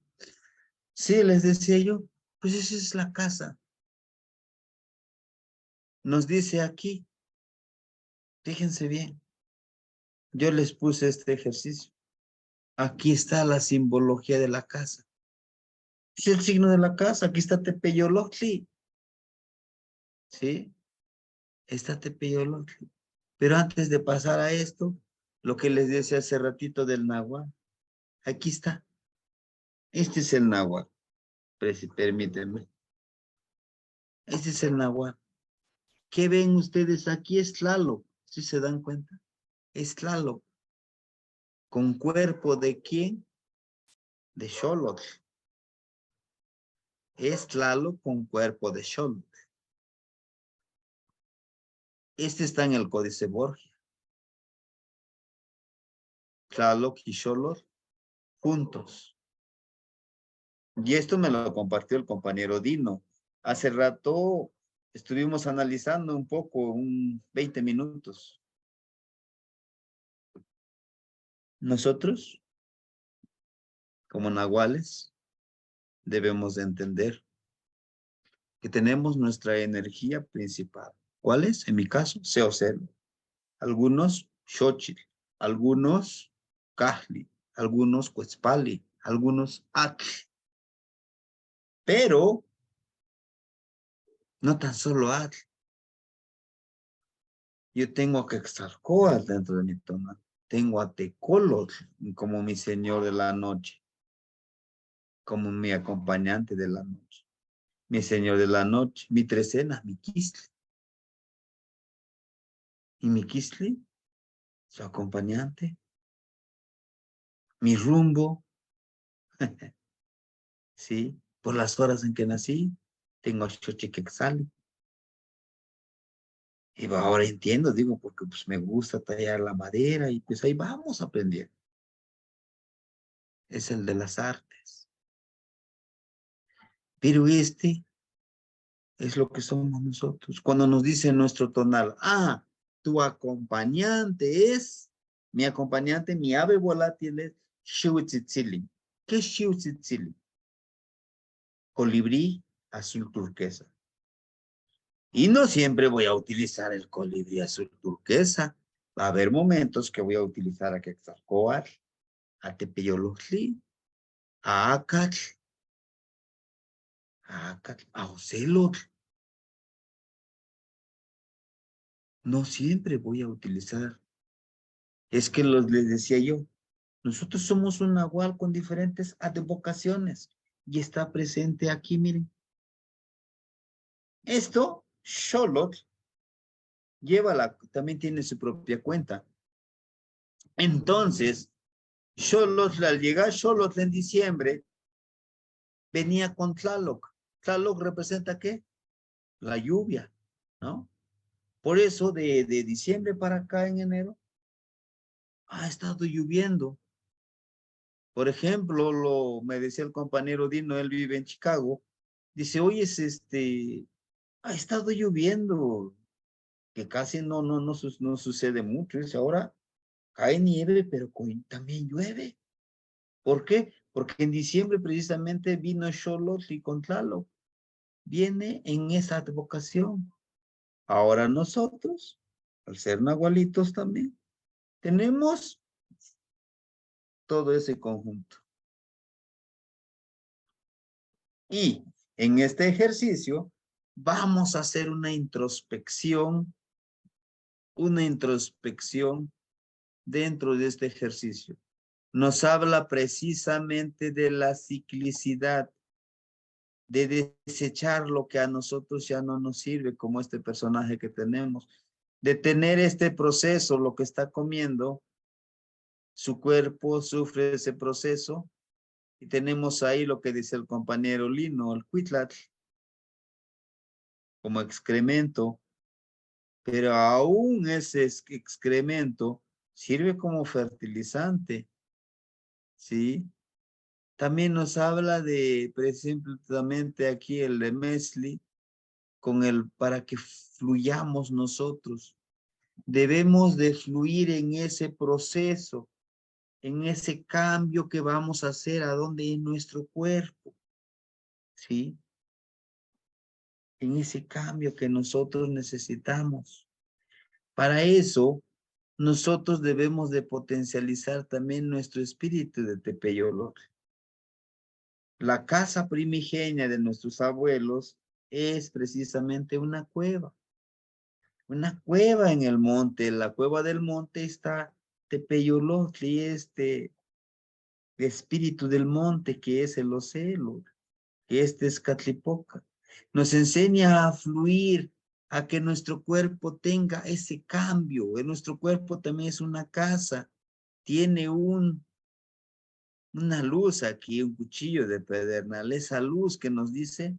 Sí, les decía yo, pues esa es la casa. Nos dice aquí, fíjense bien, yo les puse este ejercicio. Aquí está la simbología de la casa. Es el signo de la casa, aquí está Tepeyolotli. ¿Sí? Está Tepeyolotli. Pero antes de pasar a esto, lo que les decía hace ratito del náhuatl, aquí está. Este es el náhuatl. Permítanme. Este es el náhuatl. ¿Qué ven ustedes aquí? Es Tlaloc. ¿Sí se dan cuenta? Es Tlaloc. ¿Con cuerpo de quién? De Xolotl. Es Tlaloc con cuerpo de Xolotl. Este está en el Códice Borgia. Tlaloc y Xolotl juntos. Y esto me lo compartió el compañero Dino. Hace rato estuvimos analizando un poco, 20 minutos. Nosotros, como nahuales, debemos de entender que tenemos nuestra energía principal. ¿Cuál es? En mi caso, Seocel. Algunos, Xochitl. Algunos, Cajli. Algunos, Cuetzpali. Algunos, Atl. Pero, no tan solo Atl. Yo tengo a Quetzalcóatl dentro de mi tonal. Tengo a Tecolotl como mi señor de la noche, como mi acompañante de la noche. Mi señor de la noche, mi trecena, mi Quisli. Y mi Quisli, su acompañante, mi rumbo, ¿sí? Por las horas en que nací, tengo a Xochiquexali. Y ahora entiendo, digo, porque pues me gusta tallar la madera y pues ahí vamos a aprender. Es el de las artes. Pero este es lo que somos nosotros. Cuando nos dice nuestro tonal, tu acompañante es, mi acompañante, mi ave volátil es Xiuhtzitzili. ¿Qué es Xiuhtzitzili? Colibrí azul turquesa. Y no siempre voy a utilizar el colibrí azul turquesa. Va a haber momentos que voy a utilizar a Quetzalcóatl, a Tepeyolotli, a Acatl, a Ocelotl. No siempre voy a utilizar. Es que les decía yo, nosotros somos un nahual con diferentes advocaciones y está presente aquí, miren. Esto, Xolotl, también tiene su propia cuenta. Entonces, Xolotl, al llegar Xolotl en diciembre, venía con Tlaloc. Tlaloc representa ¿qué? La lluvia, ¿no? Por eso de diciembre para acá en enero ha estado lloviendo. Por ejemplo, me decía el compañero Dino, él vive en Chicago, dice, oye, ha estado lloviendo, que casi no sucede mucho. Dice, ahora cae nieve, pero también llueve. ¿Por qué? Porque en diciembre precisamente vino Xolotl con Tlaloc. Viene en esa advocación. Ahora nosotros, al ser nahualitos también, tenemos todo ese conjunto. Y en este ejercicio vamos a hacer una introspección dentro de este ejercicio. Nos habla precisamente de la ciclicidad, de desechar lo que a nosotros ya no nos sirve, como este personaje que tenemos, de tener este proceso, lo que está comiendo, su cuerpo sufre ese proceso, y tenemos ahí lo que dice el compañero Lino, el cuitlatl, como excremento, pero aún ese excremento sirve como fertilizante, ¿sí? También nos habla de, precisamente aquí el de Mesli, para que fluyamos nosotros. Debemos de fluir en ese proceso, en ese cambio que vamos a hacer a donde en nuestro cuerpo, ¿sí? En ese cambio que nosotros necesitamos. Para eso, nosotros debemos de potencializar también nuestro espíritu de Tepeyolotl. La casa primigenia de nuestros abuelos es precisamente una cueva en el monte. La cueva del monte está Tepeyolotl y este espíritu del monte que es el Ocelo, que este es Tezcatlipoca. Nos enseña a fluir, a que nuestro cuerpo tenga ese cambio. En nuestro cuerpo también es una casa, tiene una luz aquí, un cuchillo de pedernal, esa luz que nos dice,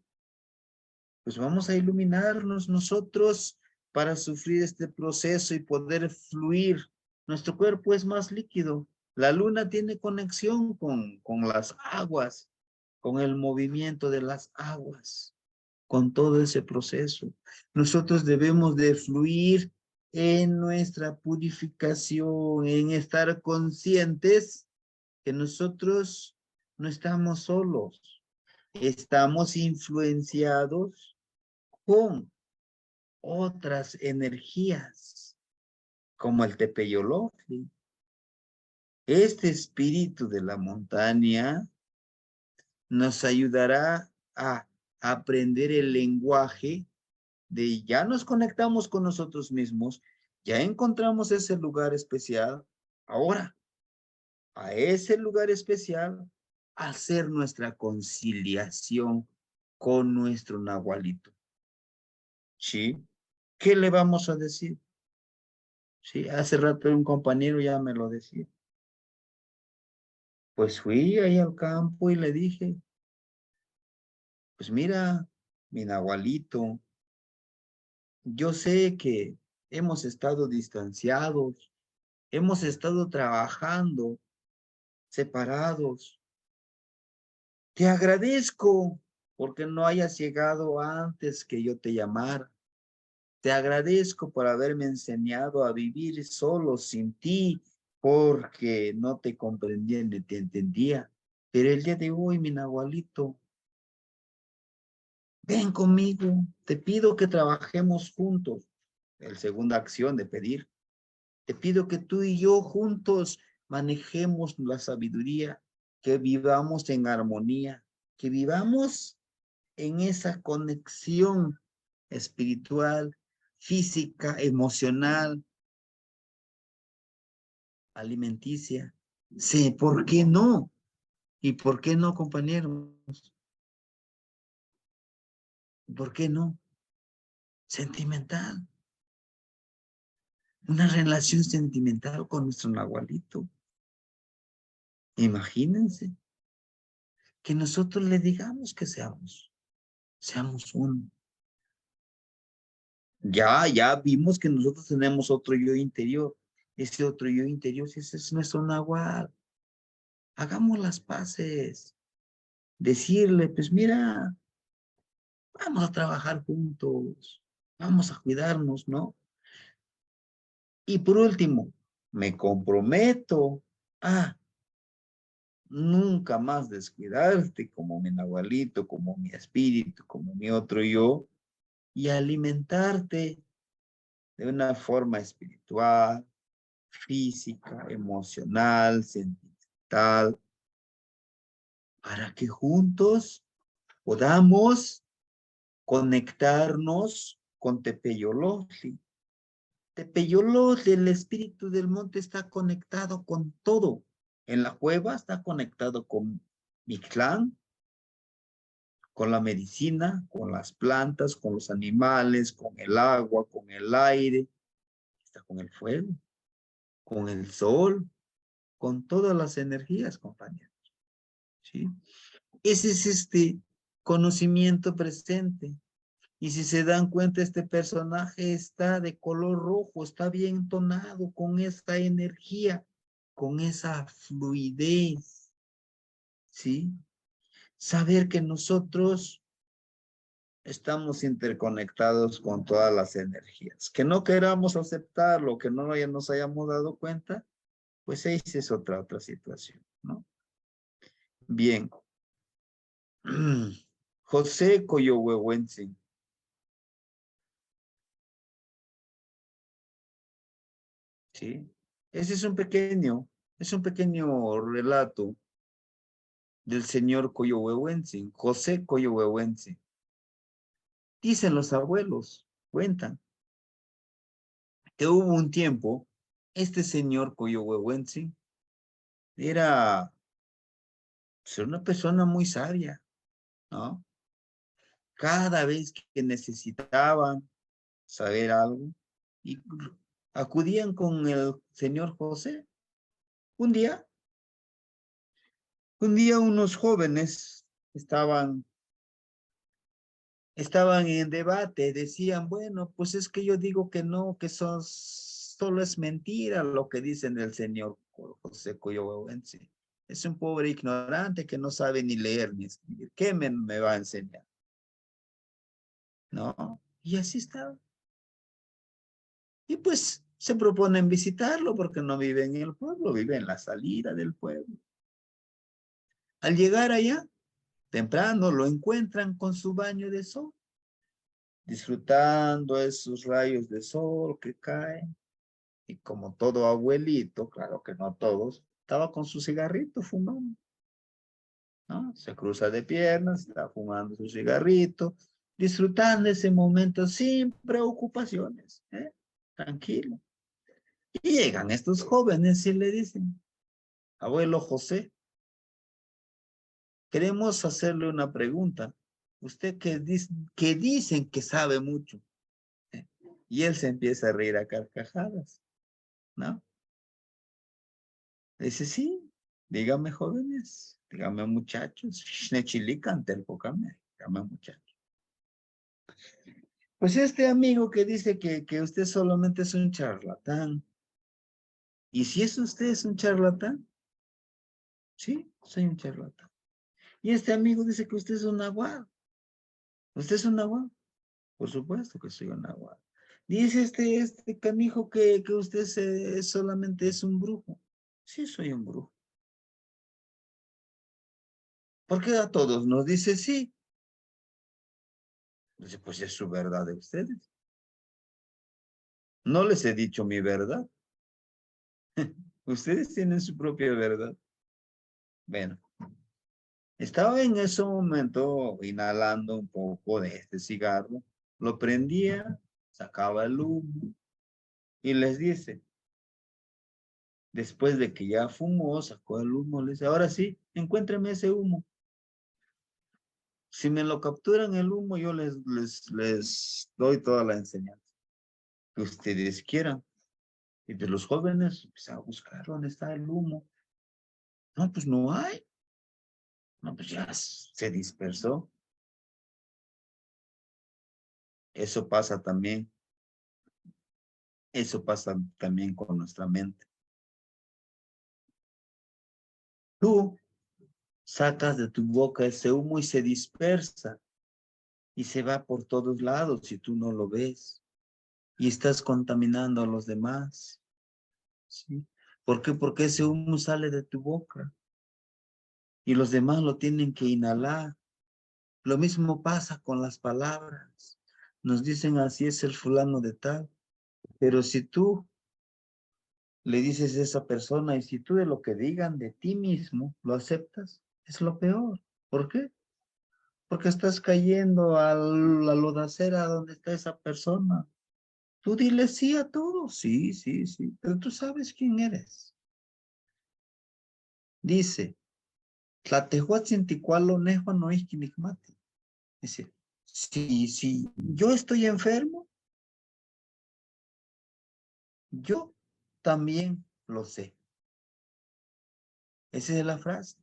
pues vamos a iluminarnos nosotros para sufrir este proceso y poder fluir. Nuestro cuerpo es más líquido. La luna tiene conexión con las aguas, con el movimiento de las aguas, con todo ese proceso. Nosotros debemos de fluir en nuestra purificación, en estar conscientes que nosotros no estamos solos, estamos influenciados con otras energías, como el Tepeyolotl. Este espíritu de la montaña nos ayudará a aprender el lenguaje de ya nos conectamos con nosotros mismos, ya encontramos ese lugar especial. Ahora, a ese lugar especial, hacer nuestra conciliación con nuestro nahualito. ¿Sí? ¿Qué le vamos a decir? Sí, hace rato un compañero ya me lo decía. Pues fui ahí al campo y le dije, pues mira, mi nahualito, yo sé que hemos estado distanciados, hemos estado trabajando separados. Te agradezco porque no hayas llegado antes que yo te llamara. Te agradezco por haberme enseñado a vivir solo sin ti, porque no te comprendía ni te entendía. Pero el día de hoy, mi nahualito, ven conmigo, te pido que trabajemos juntos. La segunda acción de pedir. Te pido que tú y yo juntos manejemos la sabiduría, que vivamos en armonía, que vivamos en esa conexión espiritual, física, emocional, alimenticia. Sí, ¿por qué no? ¿Y por qué no, compañeros? ¿Por qué no? Sentimental. Una relación sentimental con nuestro nahualito. Imagínense que nosotros le digamos que seamos uno. Ya vimos que nosotros tenemos otro yo interior. Ese otro yo interior, ese es nuestro nahual. Hagamos las paces. Decirle, pues mira, vamos a trabajar juntos. Vamos a cuidarnos, ¿no? Y por último, me comprometo a nunca más descuidarte como mi nahualito, como mi espíritu, como mi otro yo, y alimentarte de una forma espiritual, física, emocional, sentimental, para que juntos podamos conectarnos con Tepeyolotli. Tepeyolotli, el espíritu del monte, está conectado con todo. En la cueva está conectado con Mictlán, con la medicina, con las plantas, con los animales, con el agua, con el aire, está con el fuego, con el sol, con todas las energías, compañeros. ¿Sí? Ese es este conocimiento presente. Y si se dan cuenta, este personaje está de color rojo, está bien tonado con esta energía, con esa fluidez, ¿sí? Saber que nosotros estamos interconectados con todas las energías. Que no queramos aceptarlo, que no nos hayamos dado cuenta, pues esa es otra situación, ¿no? Bien. José Coyohuehuense. ¿Sí? Ese es un pequeño relato del señor Coyohuehuense, José Coyohuehuense. Dicen los abuelos, cuentan, que hubo un tiempo, este señor Coyohuehuense era una persona muy sabia, ¿no? Cada vez que necesitaban saber algo, y acudían con el señor José. Un día unos jóvenes estaban en debate, decían, bueno, pues es que yo digo que no, que solo es mentira lo que dicen del señor José Coyohuehuense. Es un pobre ignorante que no sabe ni leer ni escribir. ¿Qué me va a enseñar? ¿No? Y así estaba. Y pues se proponen visitarlo porque no vive en el pueblo, vive en la salida del pueblo. Al llegar allá, temprano lo encuentran con su baño de sol, disfrutando esos rayos de sol que caen. Y como todo abuelito, claro que no todos, estaba con su cigarrito fumando, ¿no? Se cruza de piernas, está fumando su cigarrito, disfrutando ese momento sin preocupaciones, ¿eh? Tranquilo. Y llegan estos jóvenes y le dicen, abuelo José, queremos hacerle una pregunta. Usted que dicen que sabe mucho. ¿Eh? Y él se empieza a reír a carcajadas, ¿no? Dice, sí, dígame jóvenes, dígame muchachos, dígame muchachos. Pues este amigo que dice que usted solamente es un charlatán. ¿Y si usted es un charlatán? Sí, soy un charlatán. Y este amigo dice que usted es un nahual. ¿Usted es un nahual? Por supuesto que soy un nahual. Dice este canijo que usted solamente es un brujo. Sí, soy un brujo. ¿Por qué a todos nos dice sí? Dice, pues es su verdad de ustedes. No les he dicho mi verdad. Ustedes tienen su propia verdad. Bueno, estaba en ese momento inhalando un poco de este cigarro. Lo prendía, sacaba el humo y les dice, después de que ya fumó, sacó el humo, le dice, ahora sí, encuéntreme ese humo. Si me lo capturan el humo, yo les doy toda la enseñanza que ustedes quieran. Y de los jóvenes empiezan a buscar dónde está el humo. No, pues no hay. No, pues ya se dispersó. Eso pasa también. Eso pasa también con nuestra mente. Tú sacas de tu boca ese humo y se dispersa y se va por todos lados si tú no lo ves y estás contaminando a los demás. ¿sí? ¿Por qué? Porque ese humo sale de tu boca y los demás lo tienen que inhalar. Lo mismo pasa con las palabras. Nos dicen así es el fulano de tal, pero si tú le dices a esa persona y si tú de lo que digan de ti mismo lo aceptas, es lo peor. ¿Por qué? Porque estás cayendo a la lodacera donde está esa persona. Tú dile sí a todo, sí, sí, sí, pero tú sabes quién eres. Dice, Tlatehuatzinticualo nejo no es quinigmati. Dice, si yo estoy enfermo, yo también lo sé. Esa es la frase.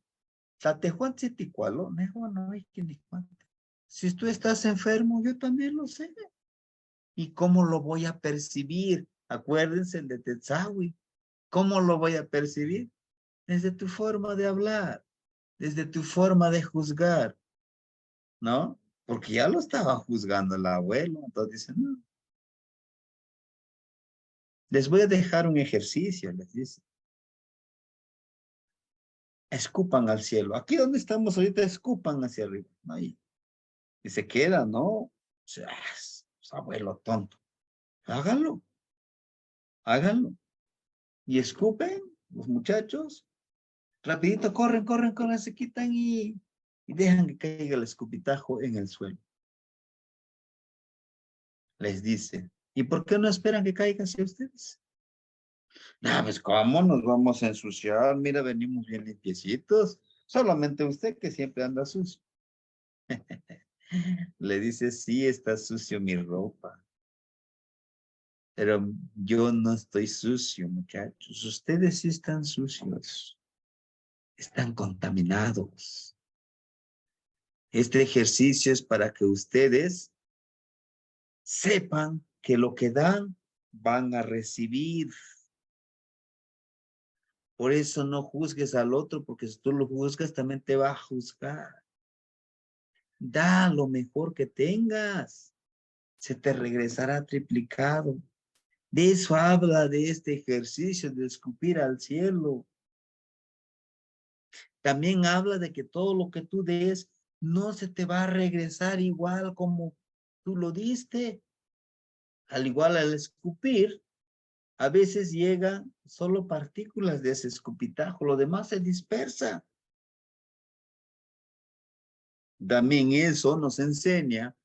Tlatehuatzinticualo nejo no es quinigmati. Si tú estás enfermo, yo también lo sé. ¿Y cómo lo voy a percibir? Acuérdense de Tetzawi. ¿Cómo lo voy a percibir? Desde tu forma de hablar, desde tu forma de juzgar, ¿no? Porque ya lo estaba juzgando el abuelo. Entonces dice, no. Les voy a dejar un ejercicio, les dice. Escupan al cielo. Aquí donde estamos ahorita, escupan hacia arriba. Ahí. Y se queda, ¿no? O sea, abuelo tonto. Háganlo, háganlo. Y escupen los muchachos. Rapidito corren, corren, corren, se quitan y dejan que caiga el escupitajo en el suelo. Les dice, ¿y por qué no esperan que caiga hacia ustedes? No, pues ¿cómo nos vamos a ensuciar? Mira, venimos bien limpiecitos. Solamente usted que siempre anda sucio. Le dice, sí, está sucio mi ropa. Pero yo no estoy sucio, muchachos. Ustedes sí están sucios. Están contaminados. Este ejercicio es para que ustedes sepan que lo que dan van a recibir. Por eso no juzgues al otro, porque si tú lo juzgas también te va a juzgar. Da lo mejor que tengas, se te regresará triplicado. De eso habla de este ejercicio de escupir al cielo. También habla de que todo lo que tú des no se te va a regresar igual como tú lo diste. Al igual al escupir, a veces llegan solo partículas de ese escupitajo, lo demás se dispersa. También eso nos enseña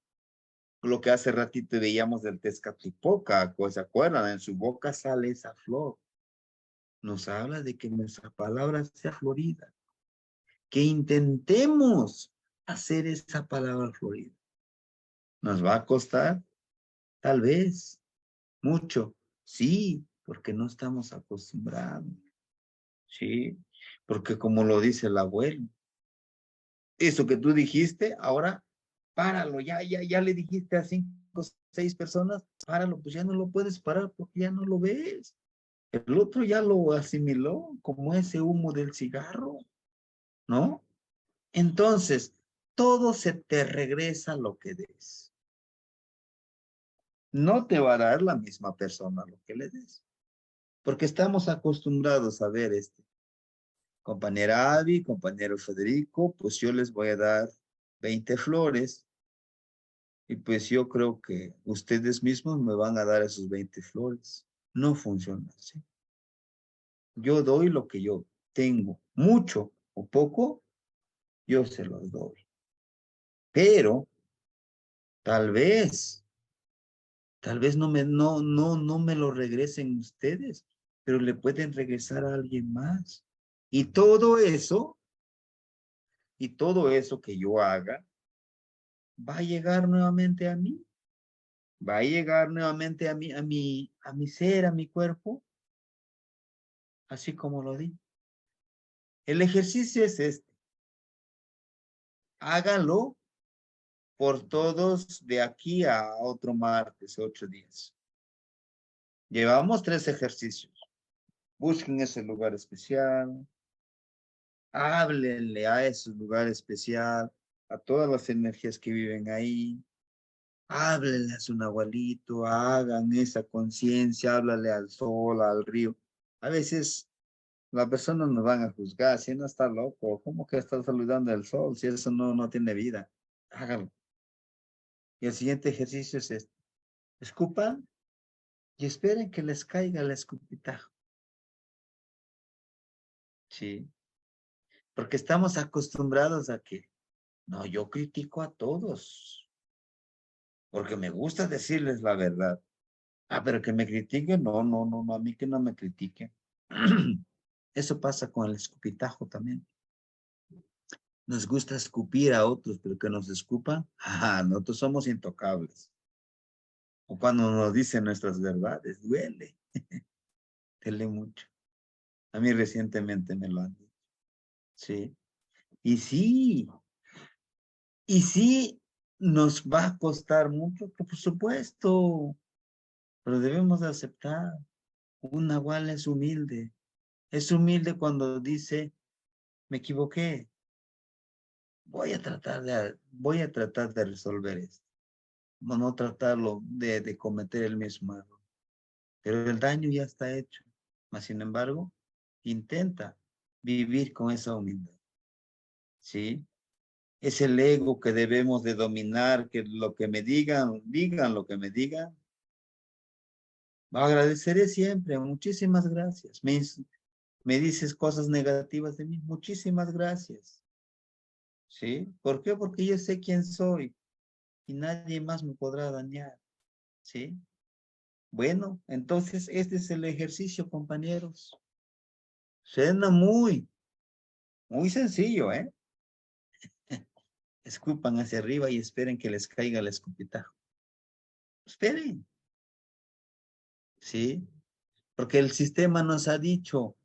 lo que hace ratito veíamos del Tezcatlipoca, ¿se acuerdan? En su boca sale esa flor. Nos habla de que nuestra palabra sea florida, que intentemos hacer esa palabra florida. ¿Nos va a costar? Tal vez. Mucho. Sí, porque no estamos acostumbrados. Sí, porque como lo dice el abuelo, eso que tú dijiste, ahora páralo, ya le dijiste a 5 o 6 personas, páralo, pues ya no lo puedes parar porque ya no lo ves. El otro ya lo asimiló como ese humo del cigarro, ¿no? Entonces, todo se te regresa lo que des. No te va a dar la misma persona lo que le des, porque estamos acostumbrados a ver compañera Avi, compañero Federico, pues yo les voy a dar 20 flores y pues yo creo que ustedes mismos me van a dar esos 20 flores. No funciona así. Yo doy lo que yo tengo, mucho o poco, yo se los doy. Pero tal vez no me lo regresen ustedes, pero le pueden regresar a alguien más. Y todo eso que yo haga, va a llegar nuevamente a mí. Va a llegar nuevamente a mi ser, a mi cuerpo, así como lo di. El ejercicio es este. Hágalo por todos de aquí a otro martes, 8 días. Llevamos 3 ejercicios. Busquen ese lugar especial. Háblenle a ese lugar especial, a todas las energías que viven ahí. Háblenle a su nahualito, hagan esa conciencia, háblale al sol, al río. A veces las personas nos van a juzgar, si no está loco, ¿cómo que está saludando el sol? Si eso no tiene vida, hágalo. Y el siguiente ejercicio es este. Escupan y esperen que les caiga el escupitajo. Sí, porque estamos acostumbrados a que, no, yo critico a todos, porque me gusta decirles la verdad. Ah, pero que me critiquen, no, a mí que no me critiquen. Eso pasa con el escupitajo también. Nos gusta escupir a otros, pero que nos escupan, nosotros somos intocables. O cuando nos dicen nuestras verdades, duele, duele mucho. A mí recientemente me lo han dicho. Sí. Y sí, nos va a costar mucho, por supuesto, pero debemos de aceptar. Un nahual es humilde. Es humilde cuando dice, me equivoqué. Voy a tratar de resolver esto. No tratarlo de cometer el mismo error. Pero el daño ya está hecho. Mas, sin embargo, intenta vivir con esa humildad. ¿Sí? Es el ego que debemos de dominar, que lo que me digan lo que me digan. Agradeceré siempre, muchísimas gracias. Me dices cosas negativas de mí, muchísimas gracias. ¿Sí? ¿Por qué? Porque yo sé quién soy y nadie más me podrá dañar. ¿Sí? Bueno, entonces este es el ejercicio, compañeros. Suena muy sencillo, ¿eh? Escupan hacia arriba y esperen que les caiga el escupitajo. Esperen. ¿Sí? Porque el sistema nos ha dicho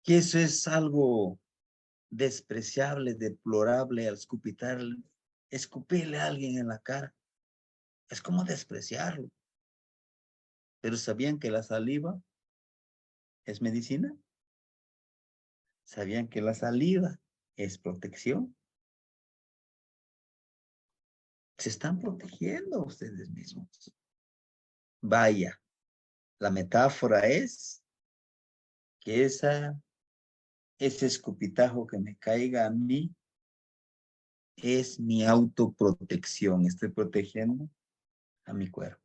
que eso es algo despreciable, deplorable al escupirle a alguien en la cara. Es como despreciarlo. Pero ¿sabían que la saliva es medicina? ¿Sabían que la saliva es protección? Se están protegiendo ustedes mismos. Vaya, la metáfora es que ese escupitajo que me caiga a mí es mi autoprotección. Estoy protegiendo a mi cuerpo.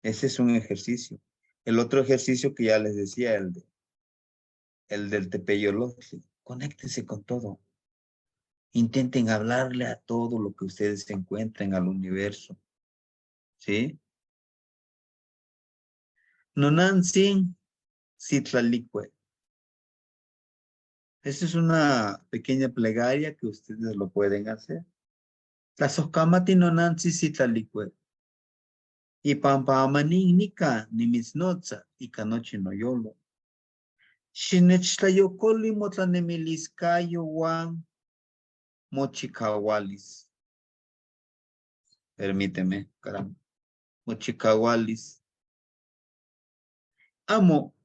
Ese es un ejercicio. El otro ejercicio que ya les decía, el del tepeyolotli. Conéctense con todo. Intenten hablarle a todo lo que ustedes se encuentren al universo. ¿Sí? Nonantzin Citlalicue. Esa es una pequeña plegaria que ustedes lo pueden hacer. Tlasojkamati nonantzin Citlalicue. Y pampamanin nika ni misnotza y canoche no yolo. Xinechtlayocoli motlanemiliscayo wan mochicahualis. Permíteme, caramba. Mochicahualis. Amo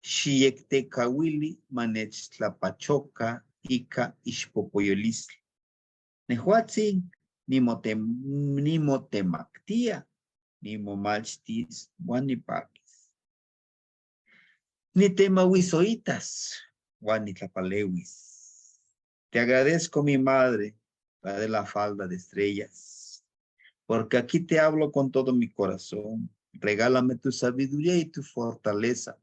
xiectecawili manechtlapachoca ica ixpopoyolis. Nehuatzin ni motemactia, ni momachtis, guanipakis. Ni temahuizoitas, guanitlapalewis. Te agradezco, mi madre, la de la falda de estrellas, porque aquí te hablo con todo mi corazón. Regálame tu sabiduría y tu fortaleza.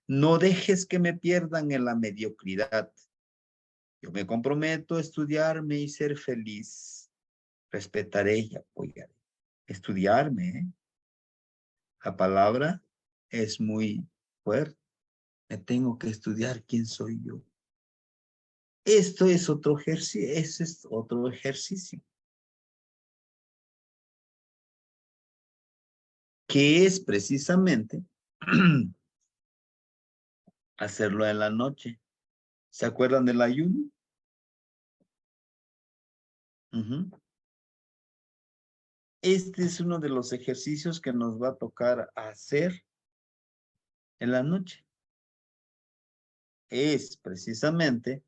No dejes que me pierdan en la mediocridad. Yo me comprometo a estudiarme y ser feliz. Respetaré y apoyaré. Estudiarme, ¿eh? La palabra es muy fuerte. Me tengo que estudiar quién soy yo. Esto es otro ejercicio. Ese es otro ejercicio. Que es precisamente hacerlo en la noche. ¿Se acuerdan del ayuno? Este es uno de los ejercicios que nos va a tocar hacer en la noche. Es precisamente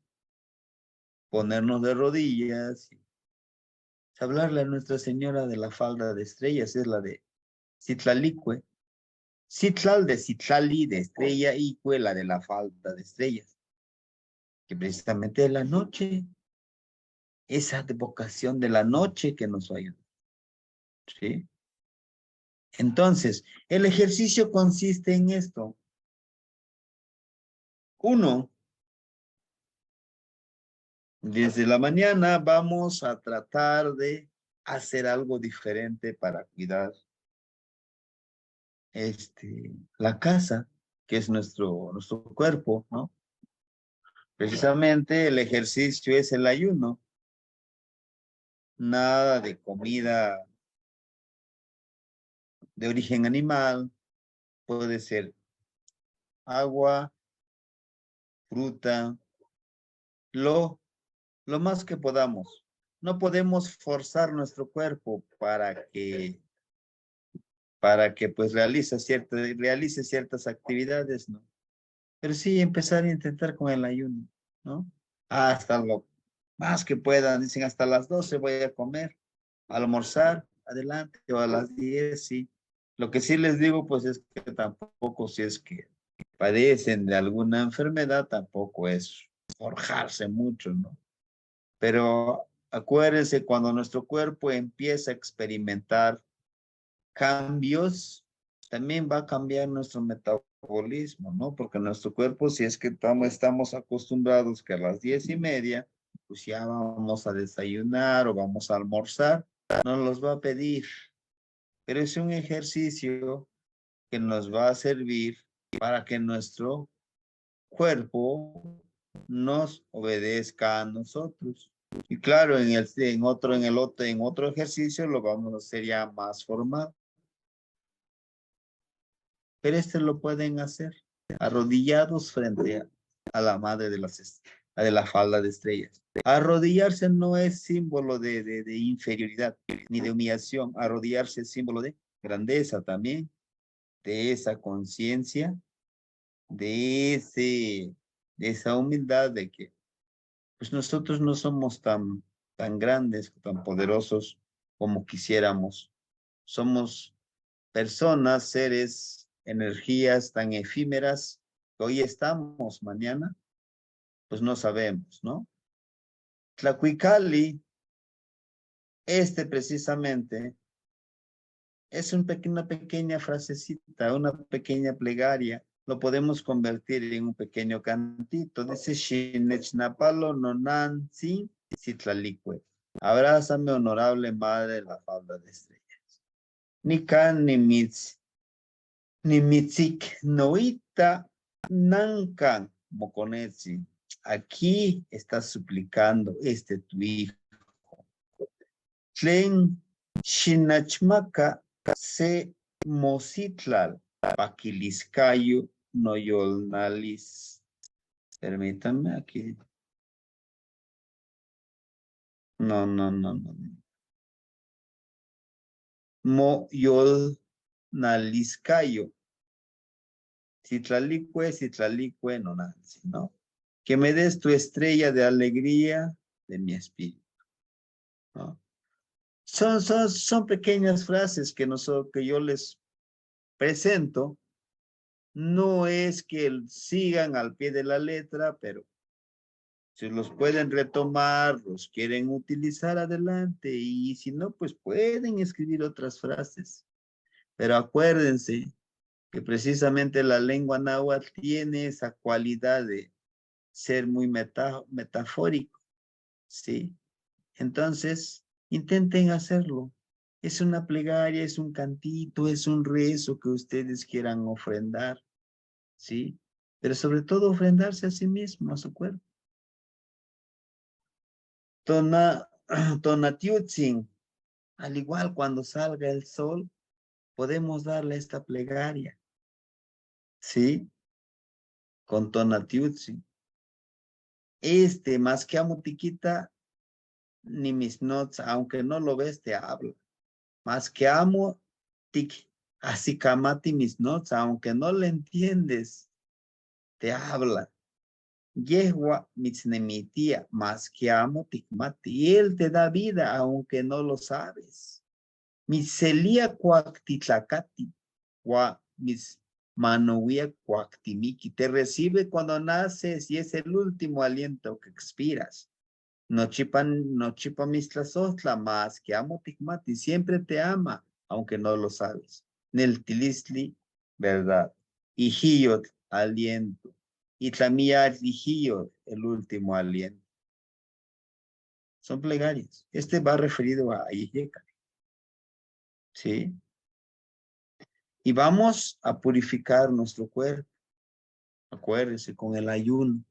ponernos de rodillas y hablarle a Nuestra Señora de la falda de estrellas, es la de Citlalicue. Citlal de Citlali, de estrella, y cuela de la falta de estrellas. Que precisamente es la noche, esa vocación de la noche que nos ayuda. ¿Sí? Entonces, el ejercicio consiste en esto. Uno, desde la mañana vamos a tratar de hacer algo diferente para cuidar la casa, que es nuestro cuerpo, ¿no? Precisamente el ejercicio es el ayuno. Nada de comida de origen animal, puede ser agua, fruta, lo más que podamos. No podemos forzar nuestro cuerpo para que pues realice ciertas actividades, ¿no? Pero sí empezar a intentar con el ayuno, ¿no? Hasta lo más que puedan, dicen hasta las 12 voy a comer, almorzar, adelante, o a las 10, sí. Lo que sí les digo, pues es que tampoco, si es que padecen de alguna enfermedad, tampoco es forjarse mucho, ¿no? Pero acuérdense, cuando nuestro cuerpo empieza a experimentar cambios, también va a cambiar nuestro metabolismo, ¿no? Porque nuestro cuerpo, si es que estamos acostumbrados que a las 10:30, pues ya vamos a desayunar o vamos a almorzar, nos los va a pedir. Pero es un ejercicio que nos va a servir para que nuestro cuerpo nos obedezca a nosotros. Y claro, en otro ejercicio lo vamos a hacer ya más formal. Pero lo pueden hacer arrodillados frente a la madre de de la falda de estrellas. Arrodillarse no es símbolo de inferioridad ni de humillación. Arrodillarse es símbolo de grandeza también, de esa conciencia, de esa humildad de que pues nosotros no somos tan grandes, tan poderosos como quisiéramos. Somos personas, seres, energías tan efímeras que hoy estamos, mañana, pues no sabemos, ¿no? Tlacuicali, precisamente, es una pequeña frasecita, una pequeña plegaria. Lo podemos convertir en un pequeño cantito. Dice, Shinechnapalo nonantzin citlalicue. Abrázame, honorable madre de la falda de estrellas. Ni can ni mitz. Ni mitzik noita nankan mokonetsi. Aquí está suplicando tu hijo. Tlen shinachmaka se mositlal paquiliscayo noyolnalis. Permítanme aquí. No. Moyolnaliscayo. Citlalicue, nonansi, ¿no? Que me des tu estrella de alegría de mi espíritu, ¿no? Son pequeñas frases que yo les presento. No es que sigan al pie de la letra, pero si los pueden retomar, los quieren utilizar adelante, y si no, pues pueden escribir otras frases. Pero acuérdense que precisamente la lengua náhuatl tiene esa cualidad de ser muy metafórico, ¿sí? Entonces, intenten hacerlo. Es una plegaria, es un cantito, es un rezo que ustedes quieran ofrendar, ¿sí? Pero sobre todo ofrendarse a sí mismo, a su cuerpo. Tonatiutzin, al igual cuando salga el sol, podemos darle esta plegaria, ¿sí? Con Tonatiutzin. Más que amo tiquita, ni mis notes, aunque no lo ves, te habla. Más que amo, tic, así kamati mis notes, aunque no le entiendes, te habla. Yehua mitznemitia, más que amo, tikmati, y él te da vida, aunque no lo sabes. Miselia cuactitlacati, mis manowia cuactimiki. Te recibe cuando naces y es el último aliento que expiras. No chipa mistlazotla más que amo tigmati. Siempre te ama, aunque no lo sabes. Nel tilisli, verdad. Ijiyot, aliento. Y tlamiyat ijiyot, el último aliento. Son plegarias. Este va referido a Iyeka. ¿Sí? Y vamos a purificar nuestro cuerpo. Acuérdense, con el ayuno.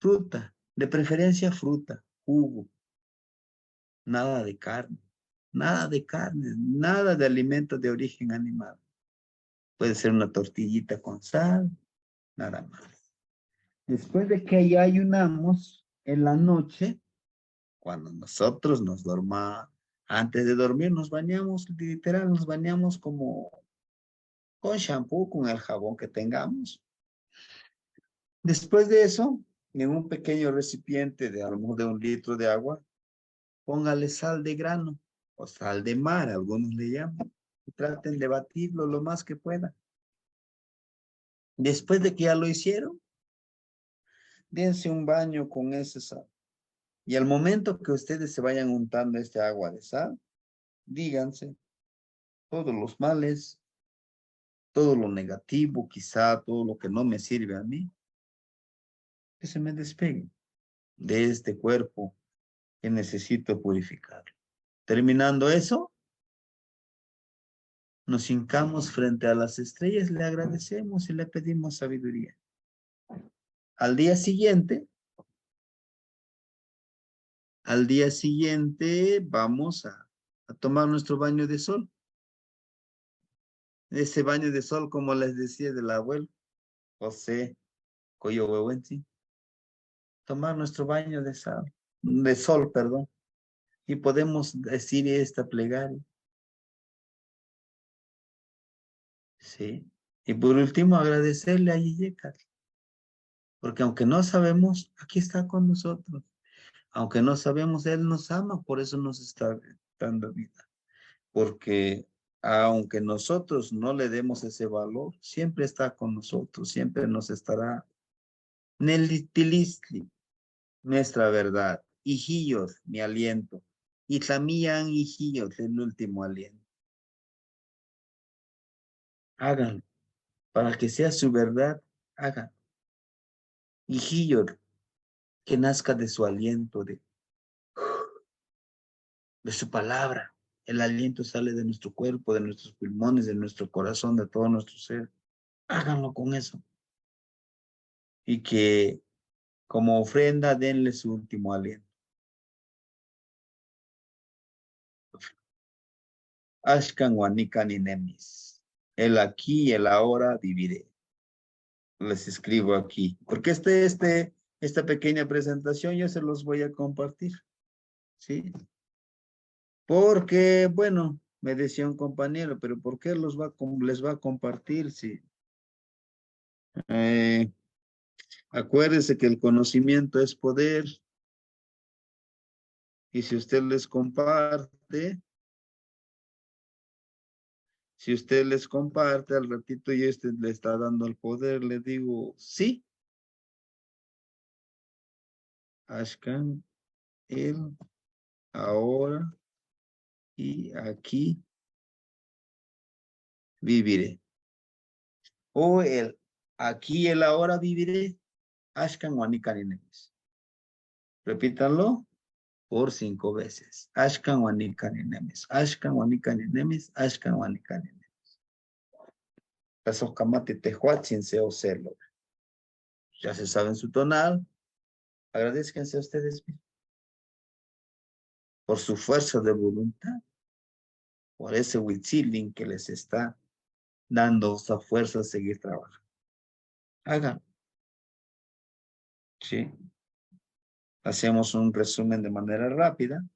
Fruta, de preferencia fruta, jugo. Nada de carne. Nada de carne, nada de alimentos de origen animal. Puede ser una tortillita con sal, nada más. Después de que ya ayunamos en la noche, cuando nosotros nos dormamos, antes de dormir nos bañamos, literal, nos bañamos como con shampoo, con el jabón que tengamos. Después de eso, en un pequeño recipiente de a lo mejor de 1 litro de agua, póngale sal de grano o sal de mar, algunos le llaman. Y traten de batirlo lo más que puedan. Después de que ya lo hicieron, dense un baño con ese sal. Y al momento que ustedes se vayan untando este agua de sal, díganse todos los males, todo lo negativo, quizá todo lo que no me sirve a mí, que se me despegue de este cuerpo que necesito purificar. Terminando eso, nos hincamos frente a las estrellas, le agradecemos y le pedimos sabiduría. Al día siguiente vamos a tomar nuestro baño de sol. Ese baño de sol, como les decía del abuelo, José Coyo Huehuensi, tomar nuestro baño de sol, perdón, y podemos decir esta plegaria. Sí. Y por último, agradecerle a Yiyeka, porque aunque no sabemos, aquí está con nosotros. Aunque no sabemos, Él nos ama, por eso nos está dando vida. Porque aunque nosotros no le demos ese valor, siempre está con nosotros, siempre nos estará. Nelitilisti, nuestra verdad. Hijillos, mi aliento. Y también hijillos, el último aliento. Háganlo. Para que sea su verdad, háganlo. Hijillos, que nazca de su aliento, de su palabra. El aliento sale de nuestro cuerpo, de nuestros pulmones, de nuestro corazón, de todo nuestro ser. Háganlo con eso. Y que como ofrenda denle su último aliento. Ashkan Wanikan Inemis. El aquí y el ahora viviré. Les escribo aquí. Porque esta pequeña presentación yo se los voy a compartir. ¿Sí? Porque, bueno, me decía un compañero, pero ¿por qué les va a compartir? Sí. Acuérdese que el conocimiento es poder. Y si usted les comparte, al ratito y le está dando el poder, le digo, sí. Ashkan, él, ahora y aquí viviré. O el aquí y el ahora viviré. Ashkan Wanikan Inemis. Repítanlo por 5 veces. Ashkan Wanikan Inemis. Ashkan Wanikan Inemis. Ashkan Wanikan Inemis. Esos kamate tehuatzin se ocelo. Ya se saben su tonal. Agradezcanse a ustedes mismos por su fuerza de voluntad, por ese huitzilin que les está dando esa fuerza a seguir trabajando. Hagan. ¿Sí? Hacemos un resumen de manera rápida.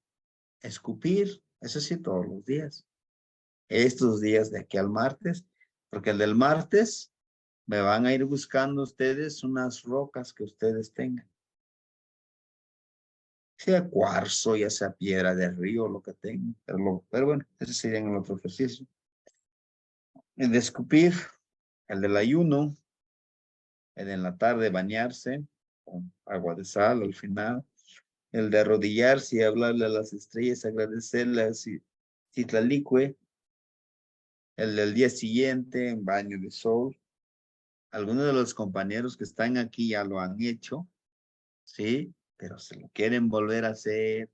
Escupir, eso sí, todos los días. Estos días de aquí al martes, porque el del martes me van a ir buscando ustedes unas rocas que ustedes tengan. sea cuarzo, ya sea piedra de río, lo que tenga. Pero bueno, ese sería en el otro ejercicio. El de escupir, el del ayuno, el de en la tarde bañarse con agua de sal al final, el de arrodillarse y hablarle a las estrellas, agradecerles si tlalicue, el del día siguiente en baño de sol. Algunos de los compañeros que están aquí ya lo han hecho, ¿sí? Pero se lo quieren volver a hacer,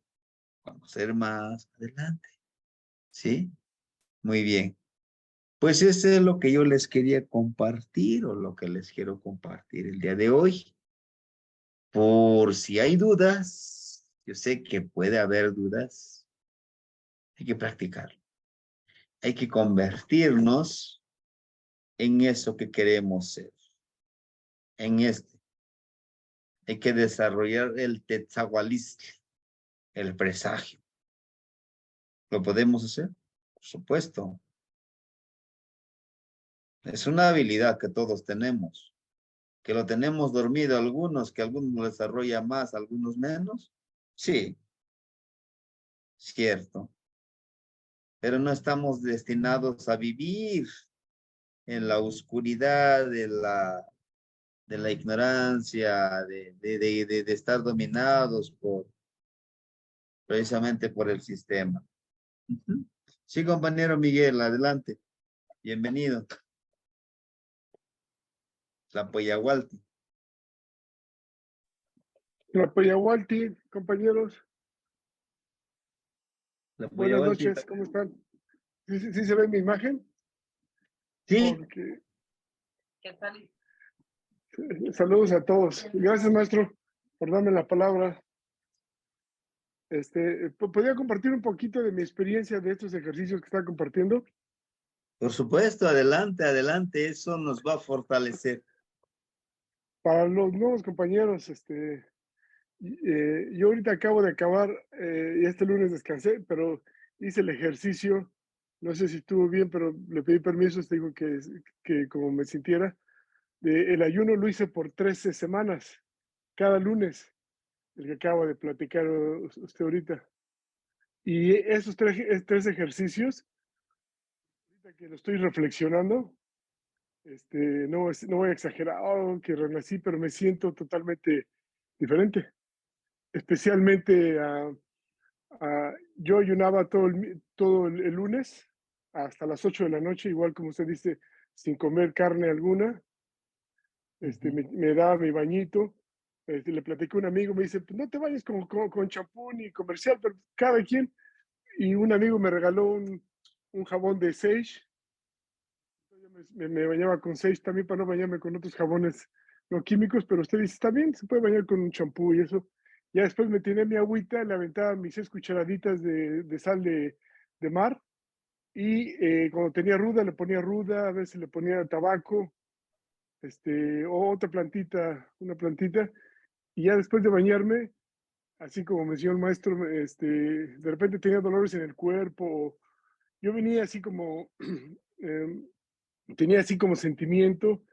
conocer más, adelante, ¿sí? Muy bien. Pues eso es lo que yo les quería compartir o lo que les quiero compartir el día de hoy. Por si hay dudas, yo sé que puede haber dudas, hay que practicarlo. Hay que convertirnos en eso que queremos ser, en este. Hay que desarrollar el tetzahualistli, el presagio. ¿Lo podemos hacer? Por supuesto. Es una habilidad que todos tenemos, que lo tenemos dormido algunos, que algunos lo desarrollan más, algunos menos. Sí, cierto. Pero no estamos destinados a vivir en la oscuridad de la ignorancia, de estar dominados precisamente por el sistema. Ujú. Sí, compañero Miguel, adelante. Bienvenido. La Poyahualti. Tlapayahualti, compañeros, La buenas Poyahualti. noches, ¿cómo están? ¿Sí se ve mi imagen? Sí, Porque, saludos a todos. Gracias, maestro, por darme la palabra. ¿Podría compartir un poquito de mi experiencia de estos ejercicios que está compartiendo? por supuesto, adelante, adelante. Eso nos va a fortalecer. Para los nuevos compañeros, yo ahorita acabo de acabar, y este lunes descansé, pero hice el ejercicio. No sé si estuvo bien, pero le pedí permiso, digo que como me sintiera. El ayuno lo hice por 13 semanas, cada lunes, el que acabo de platicar usted ahorita. Y esos tres ejercicios, ahorita que lo estoy reflexionando, no voy a exagerar, que renací, pero me siento totalmente diferente. Especialmente yo ayunaba todo el lunes hasta las 8 de la noche, igual como usted dice, sin comer carne alguna. Me daba mi bañito. Le platicé a un amigo, me dice, pues no te vayas con champú ni comercial, pero cada quien. Y un amigo me regaló un jabón de Sage. Yo me bañaba con Sage también para no bañarme con otros jabones no químicos, pero usted dice, está bien, se puede bañar con un champú y eso. Ya después me tenía mi agüita, le aventaba mis 6 cucharaditas de sal de mar y cuando tenía ruda le ponía ruda, a veces le ponía tabaco, o otra plantita, una plantita, y ya después de bañarme, así como mencionó el maestro, de repente tenía dolores en el cuerpo, yo venía así como, tenía así como sentimiento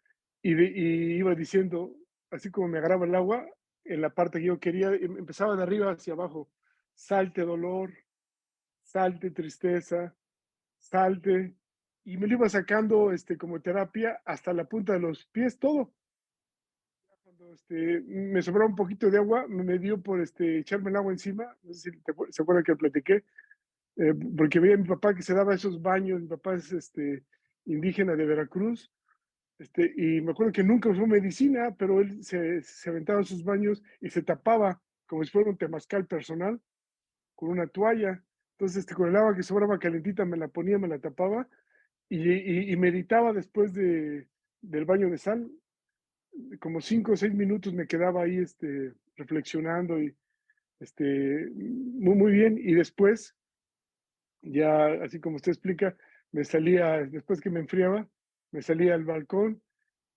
y iba diciendo, así como me agarraba el agua, en la parte que yo quería, empezaba de arriba hacia abajo, salte dolor, salte tristeza, salte, y me lo iba sacando como terapia hasta la punta de los pies, todo. Cuando me sobraba un poquito de agua, me dio por echarme el agua encima, no sé si se acuerdan que platiqué, porque veía a mi papá que se daba esos baños, mi papá es indígena de Veracruz, y me acuerdo que nunca usó medicina, pero él se aventaba sus baños y se tapaba como si fuera un temazcal personal con una toalla. Entonces, con el agua que sobraba calentita me la ponía, me la tapaba y meditaba después del baño de sal. Como 5 o 6 minutos me quedaba ahí reflexionando y muy bien. Y después, ya así como usted explica, me salía, después que me enfriaba, me salía al balcón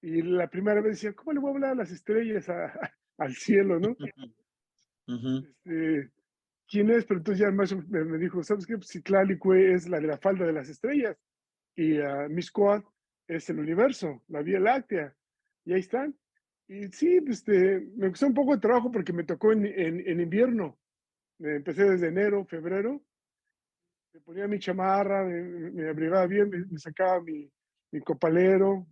y la primera vez decía, ¿cómo le voy a hablar a las estrellas, al cielo, no? Ujú. ¿Quién es? Pero entonces ya el maestro me dijo, ¿sabes qué? Pues Citlalicue es la de la falda de las estrellas y Mixcoac es el universo, la Vía Láctea. Y ahí están. Y sí, pues, me costó un poco de trabajo porque me tocó en invierno. empecé desde enero, febrero, me ponía mi chamarra, me abrigaba bien, me sacaba mi copalero,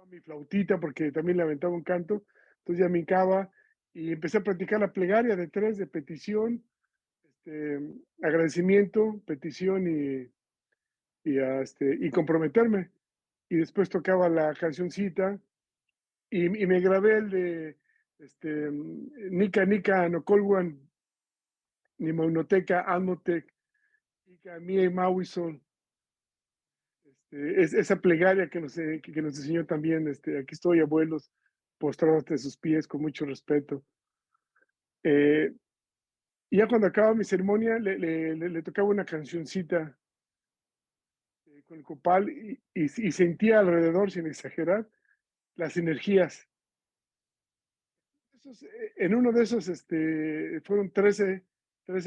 mi flautita, porque también le aventaba un canto, entonces ya me hincaba y empecé a practicar la plegaria de 3, de petición, agradecimiento, petición y comprometerme. Y después tocaba la cancioncita y me grabé el de Nika Nika Nokolwan, ni Maunoteca, Almotec, Ika Mie Mawisol. Esa plegaria que nos enseñó también, aquí estoy, abuelos, postrados ante sus pies con mucho respeto. Y ya cuando acaba mi ceremonia, le tocaba una cancioncita con el copal y sentía alrededor, sin exagerar, las energías. En uno de esos, fueron 13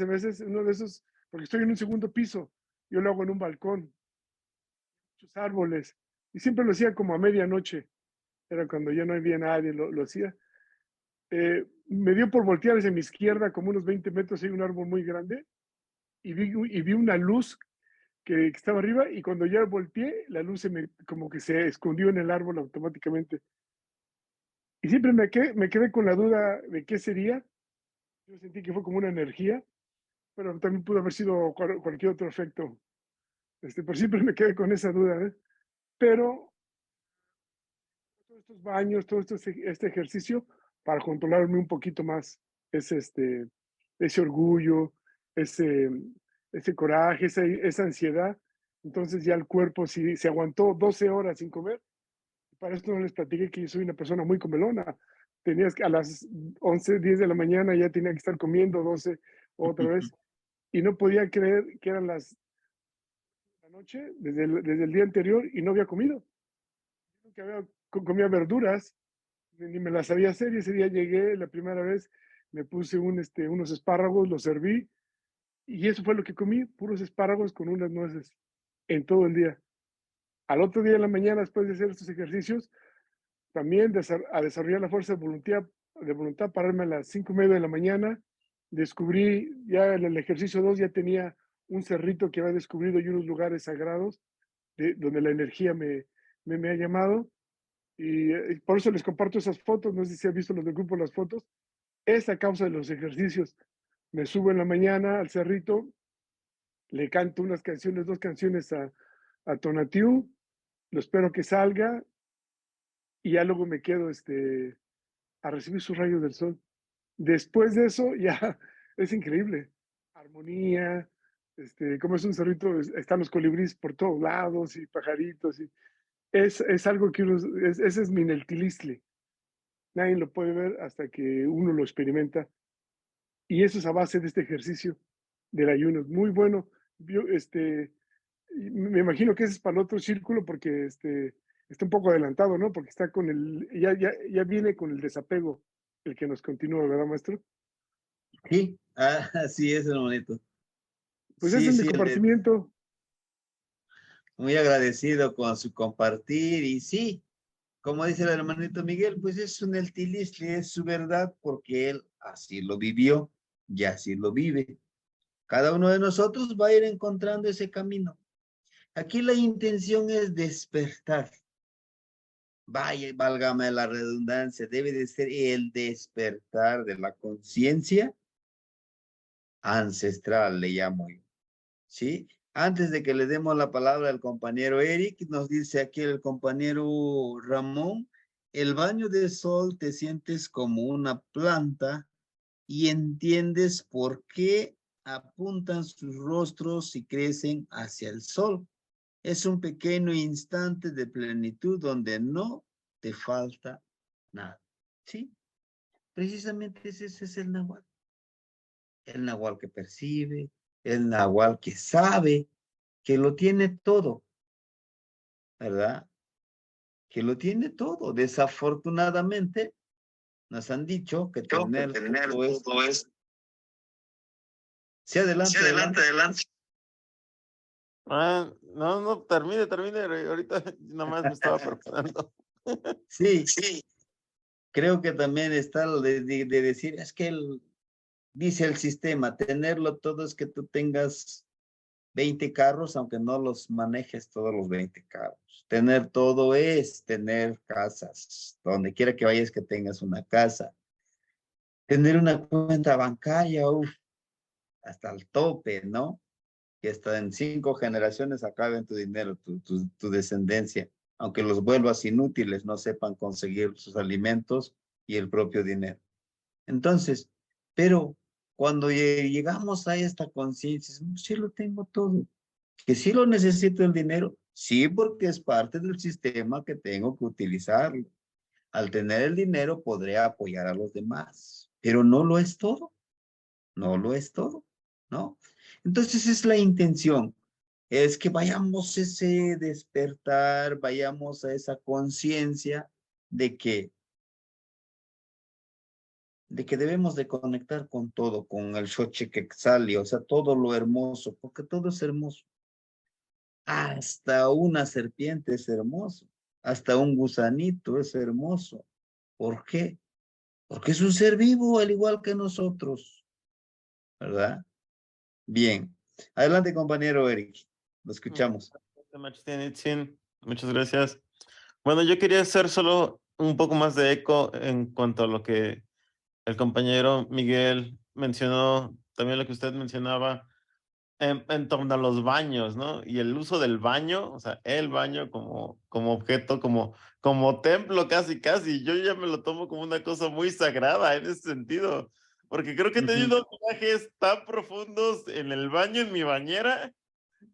meses, uno de esos, porque estoy en un segundo piso, yo lo hago en un balcón, muchos árboles, y siempre lo hacía como a medianoche, era cuando ya no había nadie, lo hacía. Me dio por voltear hacia mi izquierda, como unos 20 metros, hay un árbol muy grande, y vi una luz que estaba arriba, y cuando ya volteé, la luz como que se escondió en el árbol automáticamente. Y siempre me quedé con la duda de qué sería. Yo sentí que fue como una energía, pero también pudo haber sido cualquier otro efecto. Pero siempre me quedé con esa duda, ¿eh? Pero todos estos baños, todo este ejercicio, para controlarme un poquito más, es ese orgullo, ese, ese coraje, esa ansiedad. Entonces ya el cuerpo, si se aguantó 12 horas sin comer, para esto no les platiqué que yo soy una persona muy comelona. Tenías que a las 11, 10 de la mañana ya tenía que estar comiendo, 12 otra vez, y no podía creer que eran las de la noche, desde el día anterior, y no había comido. Que comía verduras, ni me las sabía hacer, y ese día llegué la primera vez, me puse unos espárragos, los serví, y eso fue lo que comí, puros espárragos con unas nueces, en todo el día. Al otro día en la mañana, después de hacer estos ejercicios, también a desarrollar la fuerza de voluntad, pararme a las 5:30 de la mañana, descubrí, ya en el ejercicio 2 ya tenía un cerrito que había descubrido y unos lugares sagrados donde la energía me ha llamado, y por eso les comparto esas fotos, no sé si han visto los del grupo las fotos, es a causa de los ejercicios. Me subo en la mañana al cerrito, le canto unas canciones, 2 canciones a Tonatiuh, lo espero que salga, y ya luego me quedo a recibir sus rayos del sol. Después de eso, ya es increíble. Armonía, como es un cerrito, están los colibríes por todos lados y pajaritos. Y es algo que ese es mi Neltilistle. Nadie lo puede ver hasta que uno lo experimenta. Y eso es a base de este ejercicio del ayuno. Muy bueno. Yo, me imagino que ese es para el otro círculo porque está un poco adelantado, ¿no? Porque está ya viene con el desapego, el que nos continúa, ¿verdad, maestro? Sí, así es, hermanito. Pues ese Sí, es mi sí, compartimiento. muy agradecido con su compartir. Y sí, como dice el hermanito Miguel, pues es un eltilistli, es su verdad, porque él así lo vivió y así lo vive. Cada uno de nosotros va a ir encontrando ese camino. Aquí la intención es despertar. Vaya, válgame la redundancia, debe de ser el despertar de la conciencia ancestral, le llamo yo. ¿Sí? Antes de que le demos la palabra al compañero Eric, nos dice aquí el compañero Ramón, el baño de sol te sientes como una planta y entiendes por qué apuntan sus rostros y crecen hacia el sol. Es un pequeño instante de plenitud donde no te falta nada. ¿Sí? Precisamente ese es el Nahual. El Nahual que percibe, el Nahual que sabe, que lo tiene todo, ¿verdad? Que lo tiene todo. Desafortunadamente, nos han dicho que tener todo es... Sí, adelante, adelante. No, termine, ahorita nomás me estaba preparando. Sí, creo que también está lo de decir, es que dice el sistema, tenerlo todo es que tú tengas 20 carros, aunque no los manejes todos los 20 carros. Tener todo es tener casas. Donde quiera que vayas que tengas una casa. Tener una cuenta bancaria, hasta el tope, ¿no? Que hasta en 5 generaciones acaben tu dinero, tu descendencia, aunque los vuelvas inútiles, no sepan conseguir sus alimentos y el propio dinero. Entonces, pero cuando llegamos a esta conciencia, sí lo tengo todo, que sí lo necesito el dinero, sí, porque es parte del sistema que tengo que utilizarlo. Al tener el dinero podré apoyar a los demás, pero no lo es todo, no lo es todo, ¿no? Entonces es la intención, es que vayamos a ese despertar, vayamos a esa conciencia de que debemos de conectar con todo, con el Xochiquetzali, o sea, todo lo hermoso, porque todo es hermoso. Hasta una serpiente es hermoso, hasta un gusanito es hermoso. ¿Por qué? Porque es un ser vivo al igual que nosotros, ¿verdad? Bien. Adelante, compañero Eric. Lo escuchamos. Muchas gracias. Bueno, yo quería hacer solo un poco más de eco en cuanto a lo que el compañero Miguel mencionó, también lo que usted mencionaba en torno a los baños, ¿no? Y el uso del baño, o sea, el baño como objeto, como templo casi, casi. Yo ya me lo tomo como una cosa muy sagrada en ese sentido, porque creo que he tenido viajes tan profundos en el baño, en mi bañera,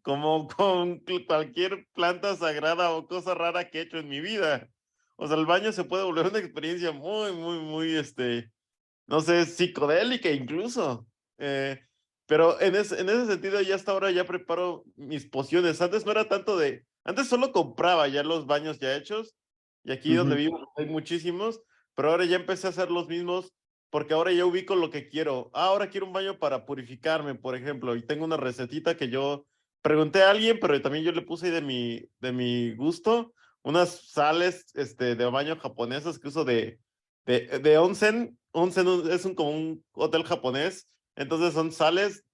como con cualquier planta sagrada o cosa rara que he hecho en mi vida. O sea, el baño se puede volver una experiencia muy, muy, muy, no sé, psicodélica incluso. Pero en ese sentido, ya hasta ahora ya preparo mis pociones. Antes no era tanto antes solo compraba ya los baños ya hechos, y aquí donde vivo hay muchísimos, pero ahora ya empecé a hacer los mismos porque ahora ya ubico lo que quiero. Ahora quiero un baño para purificarme, por ejemplo, y tengo una recetita que yo pregunté a alguien, pero también yo le puse ahí de mi gusto, unas sales de baño japonesas que uso de onsen. Onsen es como un hotel japonés, entonces son sales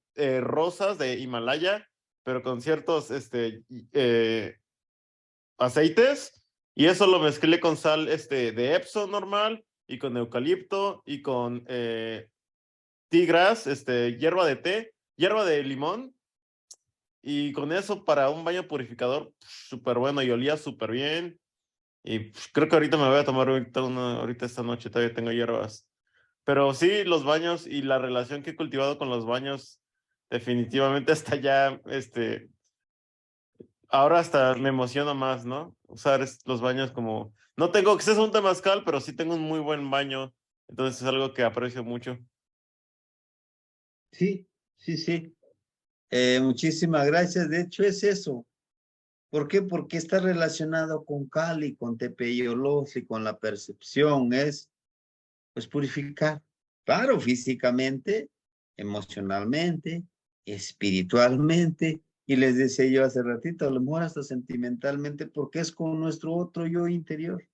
rosas de Himalaya, pero con ciertos aceites, y eso lo mezclé con sal de Epsom normal, y con eucalipto, y con tea grass, hierba de té, hierba de limón, y con eso para un baño purificador súper bueno, y olía súper bien. Y creo que ahorita me voy a tomar ahorita esta noche, todavía tengo hierbas. Pero sí, los baños y la relación que he cultivado con los baños, definitivamente hasta ya, ahora hasta me emociona más, ¿no? Usar los baños como, no tengo acceso a un temazcal, pero sí tengo un muy buen baño, entonces es algo que aprecio mucho. Sí, sí, sí. Muchísimas gracias. De hecho, es eso. ¿Por qué? Porque está relacionado con Cali, con Tepeyolós y con la percepción. Es, pues, purificar. Claro, físicamente, emocionalmente, espiritualmente. Y les decía yo hace ratito, a lo mejor hasta sentimentalmente, porque es con nuestro otro yo interior.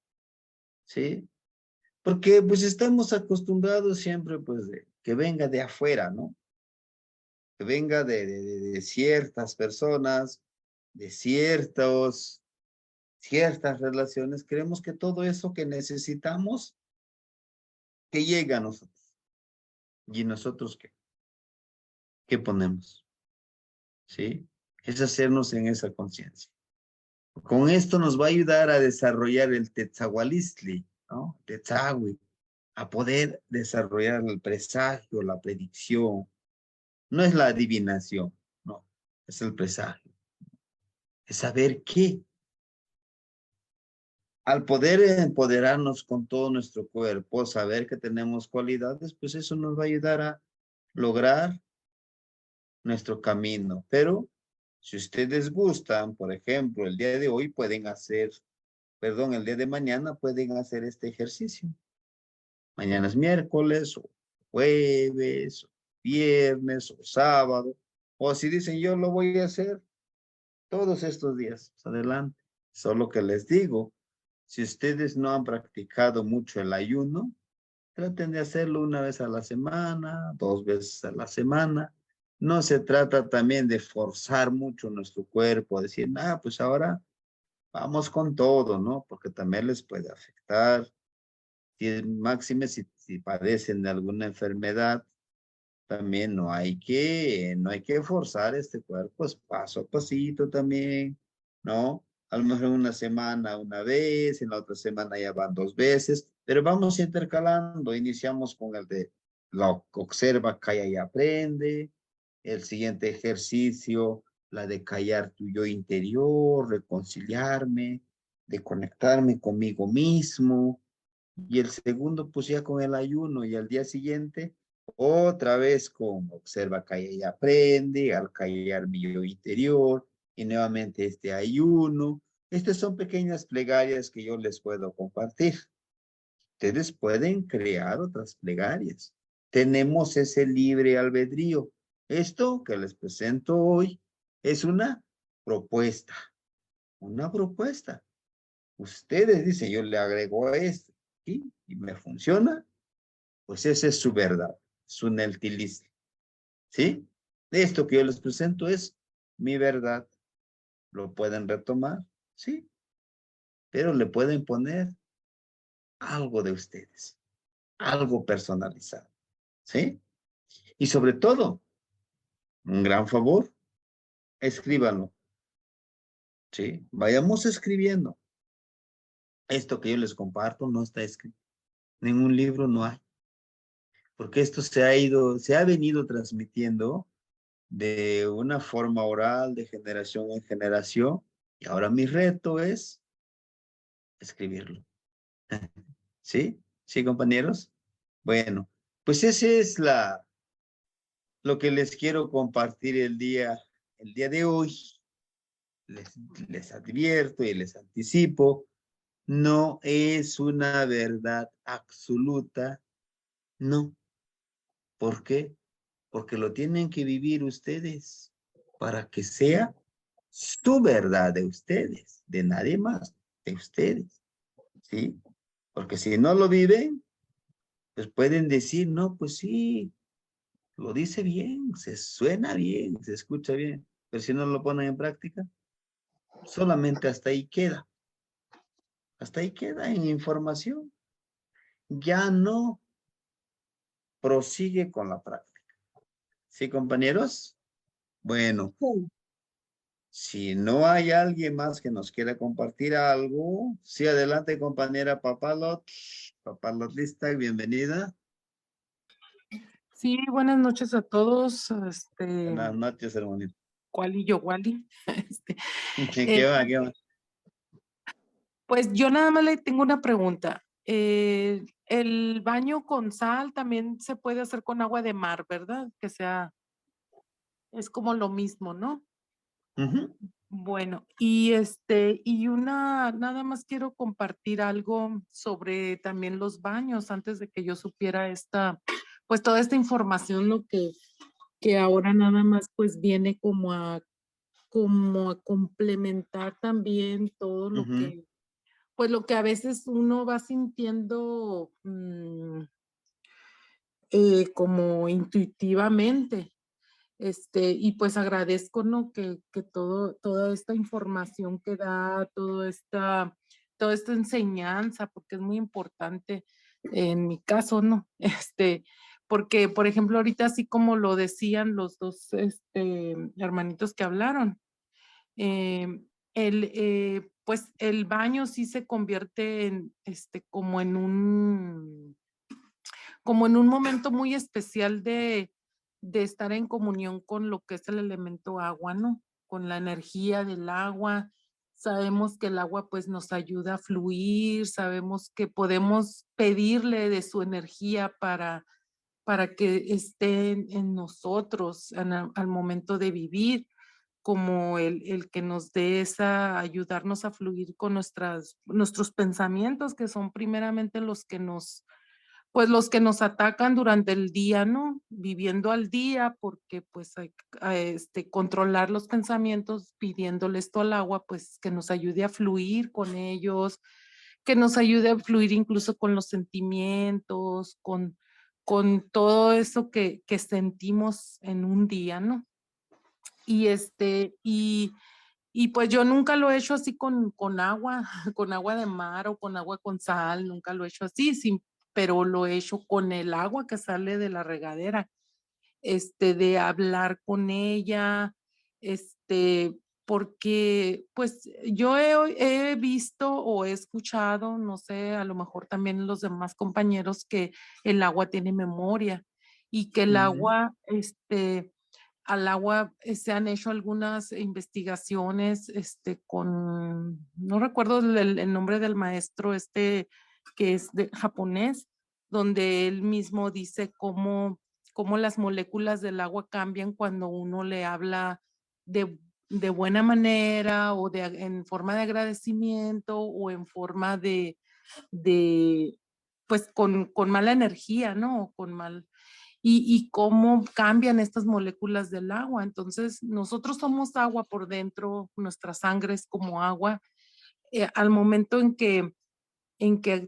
¿Sí? Porque pues estamos acostumbrados siempre, pues, que venga de afuera, ¿no? Que venga de ciertas personas, de ciertas relaciones. Creemos que todo eso que necesitamos, que llega a nosotros. ¿Y nosotros qué? ¿Qué ponemos? ¿Sí? Es hacernos en esa conciencia. Con esto nos va a ayudar a desarrollar el Tetzahualistli, ¿no? Tetzahui, a poder desarrollar el presagio, la predicción. No es la adivinación, no, es el presagio. Es saber qué. Al poder empoderarnos con todo nuestro cuerpo, saber que tenemos cualidades, pues eso nos va a ayudar a lograr nuestro camino. Pero si ustedes gustan, por ejemplo, el día de hoy pueden hacer, perdón, el día de mañana pueden hacer este ejercicio. Mañana es miércoles, o jueves, o viernes, o sábado. O si dicen, yo lo voy a hacer todos estos días, pues adelante. Solo que les digo, si ustedes no han practicado mucho el ayuno, Traten de hacerlo una vez a la semana, 2 veces a la semana. No se trata también de forzar mucho nuestro cuerpo, decir, pues ahora vamos con todo, ¿no? Porque también les puede afectar. Máxime si padecen de alguna enfermedad, también no hay que forzar este cuerpo, es paso a pasito también, ¿no? A lo mejor en una semana una vez, en la otra semana ya van 2 veces, pero vamos intercalando. Iniciamos con el de lo observa, calla y aprende. El siguiente ejercicio, la de callar tu yo interior, reconciliarme, de conectarme conmigo mismo. Y el segundo, pues ya con el ayuno, y al día siguiente otra vez con observa, calla y aprende, al callar mi yo interior, y nuevamente este ayuno. Estas son pequeñas plegarias que yo les puedo compartir. Ustedes pueden crear otras plegarias. Tenemos ese libre albedrío. Esto que les presento hoy es una propuesta. Una propuesta. Ustedes dicen, yo le agrego esto, ¿sí? Y me funciona, pues esa es su verdad, su neutilice, ¿sí? Esto que yo les presento es mi verdad. Lo pueden retomar, sí, pero le pueden poner algo de ustedes, algo personalizado, ¿sí? Y sobre todo, un gran favor, escríbanlo, ¿sí? Vayamos escribiendo. Esto que yo les comparto no está escrito, ningún libro no hay, porque esto se ha venido transmitiendo de una forma oral, de generación en generación, y ahora mi reto es escribirlo. ¿Sí? ¿Sí, compañeros? Bueno, pues ese es lo que les quiero compartir el día de hoy. Les, les advierto y les anticipo, no es una verdad absoluta, no. ¿Por qué? Porque lo tienen que vivir ustedes para que sea su verdad de ustedes, de nadie más, de ustedes, ¿sí? Porque si no lo viven, pues pueden decir, no, pues sí, lo dice bien, se suena bien, se escucha bien, pero si no lo ponen en práctica, solamente hasta ahí queda en información, ya no prosigue con la práctica. ¿Sí, compañeros? Bueno, si no hay alguien más que nos quiera compartir algo, sí, adelante, compañera Papalot. Papalot lista, bienvenida. Sí, buenas noches a todos. Buenas noches, hermanito. Wally, Wally. ¿Qué va? ¿Qué va? Pues yo nada más le tengo una pregunta. El baño con sal también se puede hacer con agua de mar, ¿verdad? Es como lo mismo, ¿no? Ujú. Bueno, nada más quiero compartir algo sobre también los baños antes de que yo supiera pues toda esta información, lo que ahora nada más pues viene como a complementar también todo lo Ujú. pues lo que a veces uno va sintiendo como intuitivamente. Y pues agradezco, ¿no? Que toda esta información que da, toda esta enseñanza, porque es muy importante en mi caso, ¿no? Porque, por ejemplo, ahorita así como lo decían los dos, hermanitos que hablaron, eh, pues el baño sí se convierte en, como en un momento muy especial de estar en comunión con lo que es el elemento agua, ¿no? Con la energía del agua. Sabemos que el agua pues nos ayuda a fluir, sabemos que podemos pedirle de su energía para que esté en nosotros al momento de vivir, como el que nos dé ayudarnos a fluir con nuestros pensamientos, que son primeramente pues los que nos atacan durante el día, ¿no? Viviendo al día, porque pues hay que controlar los pensamientos, pidiéndole esto al agua, pues que nos ayude a fluir con ellos, que nos ayude a fluir incluso con los sentimientos, con todo eso que sentimos en un día, ¿no? Y y pues yo nunca lo he hecho así con agua, con agua de mar o con agua con sal, nunca lo he hecho así, pero lo he hecho con el agua que sale de la regadera, de hablar con ella, porque pues yo he visto o he escuchado, no sé, a lo mejor también los demás compañeros, que el agua tiene memoria y que el Ujú. agua, al agua se han hecho algunas investigaciones no recuerdo el nombre del maestro que es de japonés, donde él mismo dice cómo las moléculas del agua cambian cuando uno le habla de buena manera o en forma de agradecimiento o en forma de pues con mala energía, ¿no? O con mal, y cómo cambian estas moléculas del agua. Entonces, nosotros somos agua por dentro, nuestra sangre es como agua. Al momento en que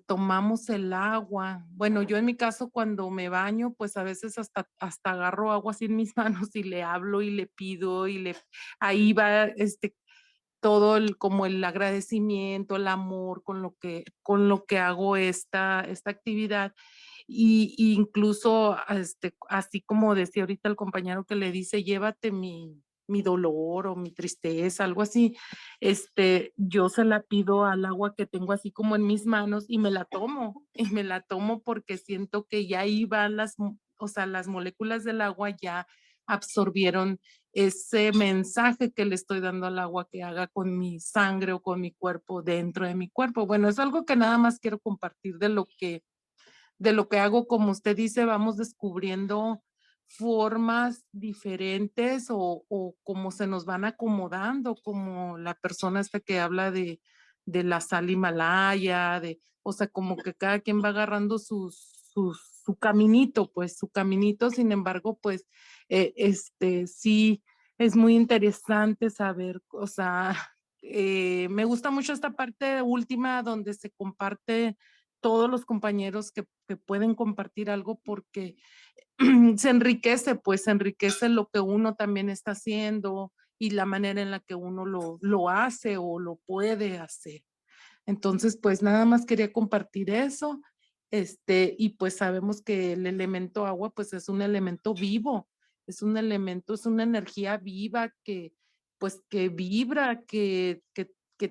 tomamos el agua, bueno, yo en mi caso cuando me baño, pues a veces hasta agarro agua así en mis manos y le hablo y le pido ahí va todo como el agradecimiento, el amor con lo que hago esta actividad. Y incluso, así como decía ahorita el compañero que le dice, llévate mi dolor o mi tristeza, algo así, yo se la pido al agua que tengo así como en mis manos y me la tomo porque siento que ya ahí van o sea, las moléculas del agua ya absorbieron ese mensaje que le estoy dando al agua que haga con mi sangre o con mi cuerpo dentro de mi cuerpo. Bueno, es algo que nada más quiero compartir de lo que hago. Como usted dice, vamos descubriendo formas diferentes o como se nos van acomodando, como la persona que habla de la sal Himalaya, o sea, como que cada quien va agarrando su caminito, pues su caminito. Sin embargo, pues sí, es muy interesante saber, o sea, me gusta mucho esta parte última donde se comparte todos los compañeros que pueden compartir algo, porque se enriquece lo que uno también está haciendo y la manera en la que uno lo hace o lo puede hacer. Entonces, pues nada más quería compartir eso. Y pues sabemos que el elemento agua, pues es un elemento vivo, es un elemento, es una energía viva pues que vibra, que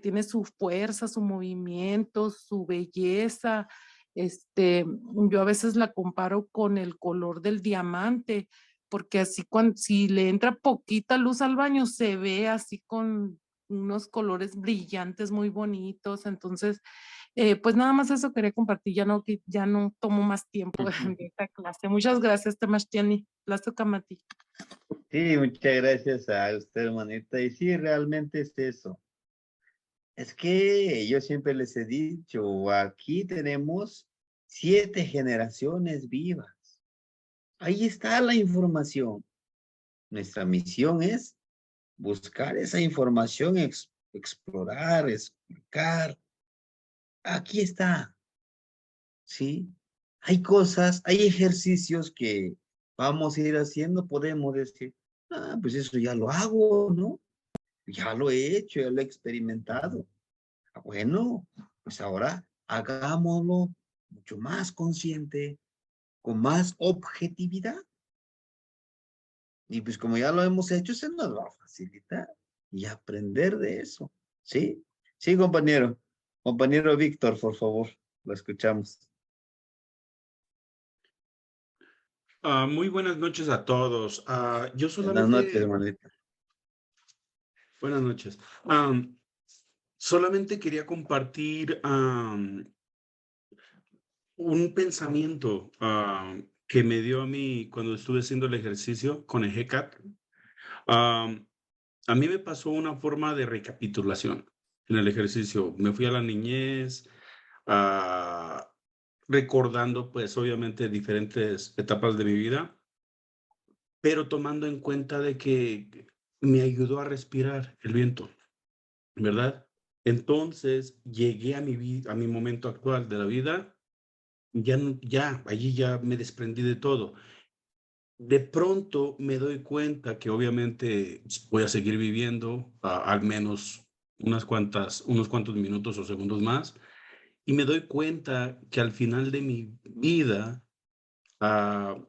tiene su fuerza, su movimiento, su belleza. Yo a veces la comparo con el color del diamante, porque así si le entra poquita luz al baño, se ve así con unos colores brillantes muy bonitos. Entonces, pues nada más eso quería compartir, ya no tomo más tiempo de esta clase. Muchas gracias, Temastiani. Plasto Kamati. Sí, muchas gracias a usted, hermanita. Y sí, realmente es eso. Es que yo siempre les he dicho, aquí tenemos 7 generaciones vivas. Ahí está la información. Nuestra misión es buscar esa información, explorar, explicar. Aquí está, ¿sí? Hay cosas, hay ejercicios que vamos a ir haciendo, podemos decir, pues eso ya lo hago, ¿no? Ya lo he hecho, ya lo he experimentado. Bueno, pues ahora hagámoslo mucho más consciente, con más objetividad. Y pues como ya lo hemos hecho, se nos va a facilitar y aprender de eso. ¿Sí? Sí, compañero. Compañero Víctor, por favor, lo escuchamos. Muy buenas noches a todos. Yo Buenas noches, solamente, hermanito. buenas noches. Solamente quería compartir un pensamiento que me dio a mí cuando estuve haciendo el ejercicio con el GCAT. A mí me pasó una forma de recapitulación en el ejercicio. Me fui a la niñez, recordando pues obviamente diferentes etapas de mi vida, pero tomando en cuenta de que me ayudó a respirar el viento, ¿verdad? Entonces llegué a a mi momento actual de la vida, allí ya me desprendí de todo. De pronto me doy cuenta que obviamente voy a seguir viviendo al menos unos cuantos minutos o segundos más, y me doy cuenta que al final de mi vida, ah,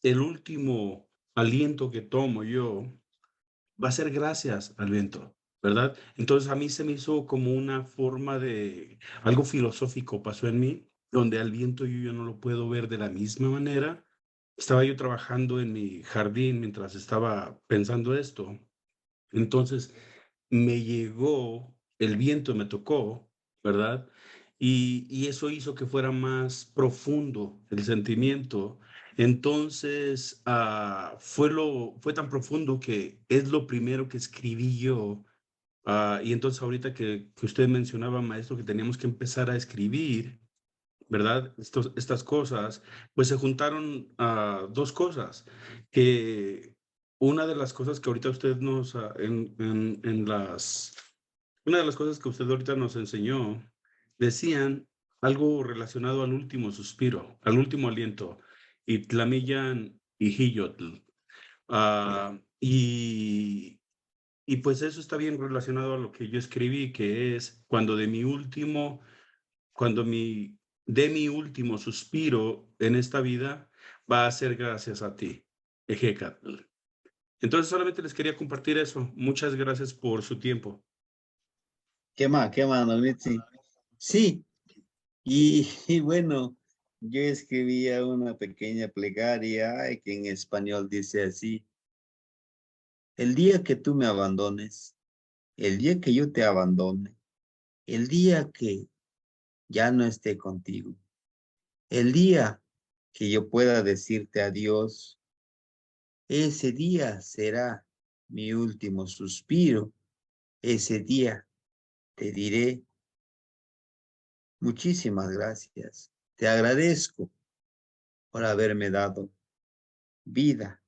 el último aliento que tomo yo va a ser gracias al viento, ¿verdad? Entonces a mí se me hizo como una forma de algo filosófico pasó en mí, donde al viento yo ya no lo puedo ver de la misma manera. Estaba yo trabajando en mi jardín mientras estaba pensando esto. Entonces me llegó, el viento me tocó, ¿verdad? Y eso hizo que fuera más profundo el sentimiento. Entonces, fue tan profundo que es lo primero que escribí yo. Y entonces ahorita que usted mencionaba, maestro, que teníamos que empezar a escribir, ¿verdad? Estas cosas, pues se juntaron dos cosas, que una de las cosas que ahorita usted nos, una de las cosas que usted ahorita nos enseñó, decían algo relacionado al último suspiro, al último aliento, y Tlamillan y Hiyotl. Y pues eso está bien relacionado a lo que yo escribí, que es cuando de mi último suspiro en esta vida va a ser gracias a ti, Ejecatl. Entonces solamente les quería compartir eso. Muchas gracias por su tiempo. Qué más, don Mitzi? Sí, y bueno, yo escribía una pequeña plegaria ay, que en español dice así: el día que tú me abandones, el día que yo te abandone, el día que ya no esté contigo, el día que yo pueda decirte adiós, ese día será mi último suspiro. Ese día te diré muchísimas gracias. Te agradezco por haberme dado vida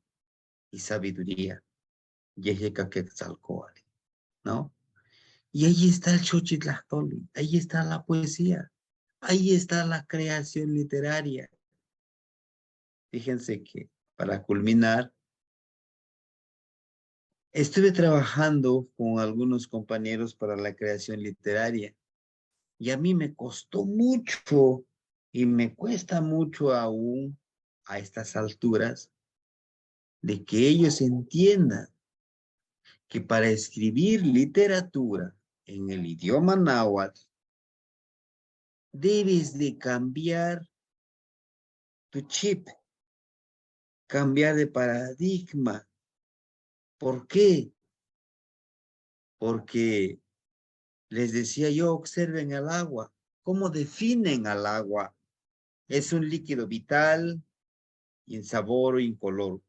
y sabiduría. Yejeca Quetzalcóatl, ¿no? Y ahí está el Xochitlactoli, ahí está la poesía, ahí está la creación literaria. Fíjense que para culminar, estuve trabajando con algunos compañeros para la creación literaria y a mí me costó mucho y me cuesta mucho aún a estas alturas de que ellos entiendan que para escribir literatura en el idioma náhuatl debes de cambiar tu chip, cambiar de paradigma. ¿Por qué? Porque les decía yo, observen el agua. ¿Cómo definen al agua? Es un líquido vital, insaboro, incoloro.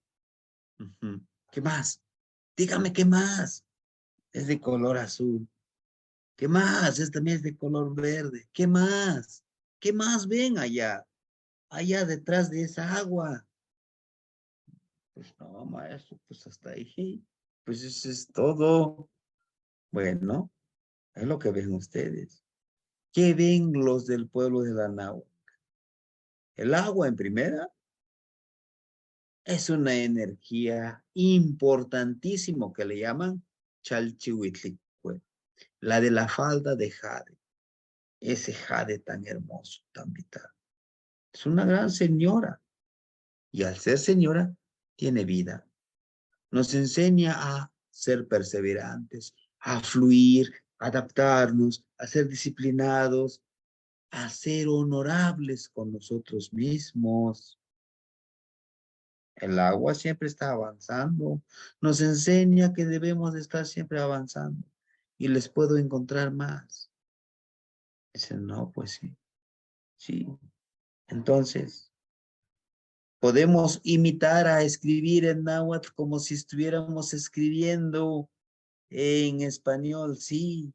¿Qué más? Dígame qué más. Es de color azul. ¿Qué más? También es de color verde. ¿Qué más? ¿Qué más ven allá? Allá detrás de esa agua. Pues no, maestro, pues hasta ahí. Pues eso es todo. Bueno, es lo que ven ustedes. ¿Qué ven los del pueblo de la Nahua? El agua en primera es una energía importantísima que le llaman Chalchihuitlicue, la de la falda de jade, ese jade tan hermoso, tan vital. Es una gran señora y al ser señora tiene vida. Nos enseña a ser perseverantes, a fluir, a adaptarnos, a ser disciplinados, a ser honorables con nosotros mismos. El agua siempre está avanzando, nos enseña que debemos de estar siempre avanzando y les puedo encontrar más. Dicen, no, pues sí, sí. Entonces, podemos imitar a escribir en náhuatl como si estuviéramos escribiendo en español, sí.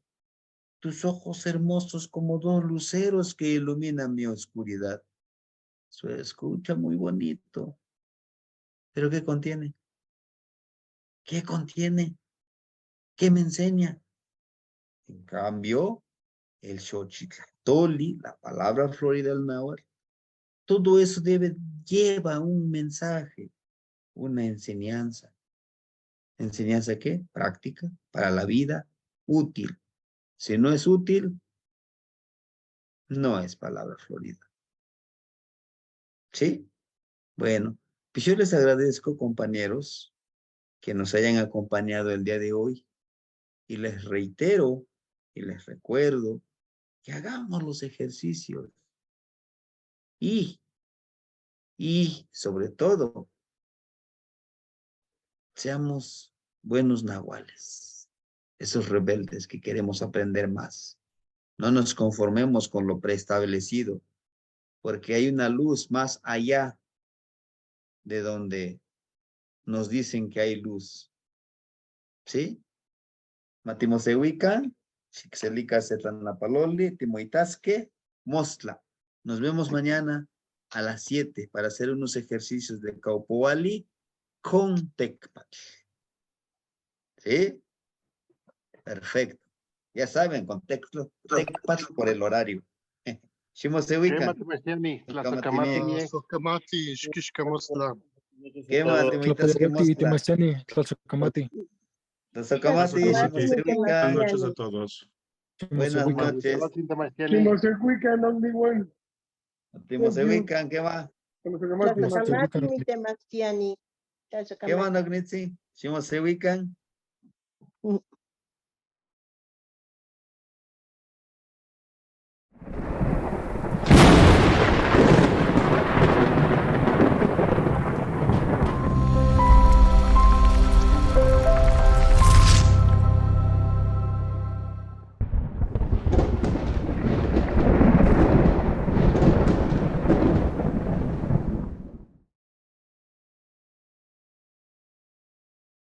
Tus ojos hermosos como dos luceros que iluminan mi oscuridad. Se escucha muy bonito. ¿Pero qué contiene? ¿Qué contiene? ¿Qué me enseña? En cambio, el Xochitlatoli, la palabra florida del náhuatl, todo eso lleva un mensaje, una enseñanza. ¿Enseñanza qué? Práctica, para la vida, útil. Si no es útil, no es palabra florida. ¿Sí? Bueno, pues yo les agradezco, compañeros, que nos hayan acompañado el día de hoy. Y les reitero y les recuerdo que hagamos los ejercicios. Y sobre todo, seamos buenos nahuales. Esos rebeldes que queremos aprender más. No nos conformemos con lo preestablecido, porque hay una luz más allá de donde nos dicen que hay luz. ¿Sí? Matimosehuican, Xixelica Setlanapaloli, Timoitasque, Mostla. Nos vemos mañana a las 7 para hacer unos ejercicios de Caupoali con Tecpat. ¿Sí? Perfecto. Ya saben, con Tecpat por el horario. Shimosehuican. Sokamati, Xquixcamostla. ¿Qué más? Timoitasque, Mostla. Tozocamati, Buenas Shimosehuican. noches a todos. Buenas noches. Timosehuica, no me igual. Timosehuican, ¿qué va? Tlazokamati, Mitemastiani. ¿Qué va, Nognitzi? Shimosehuican.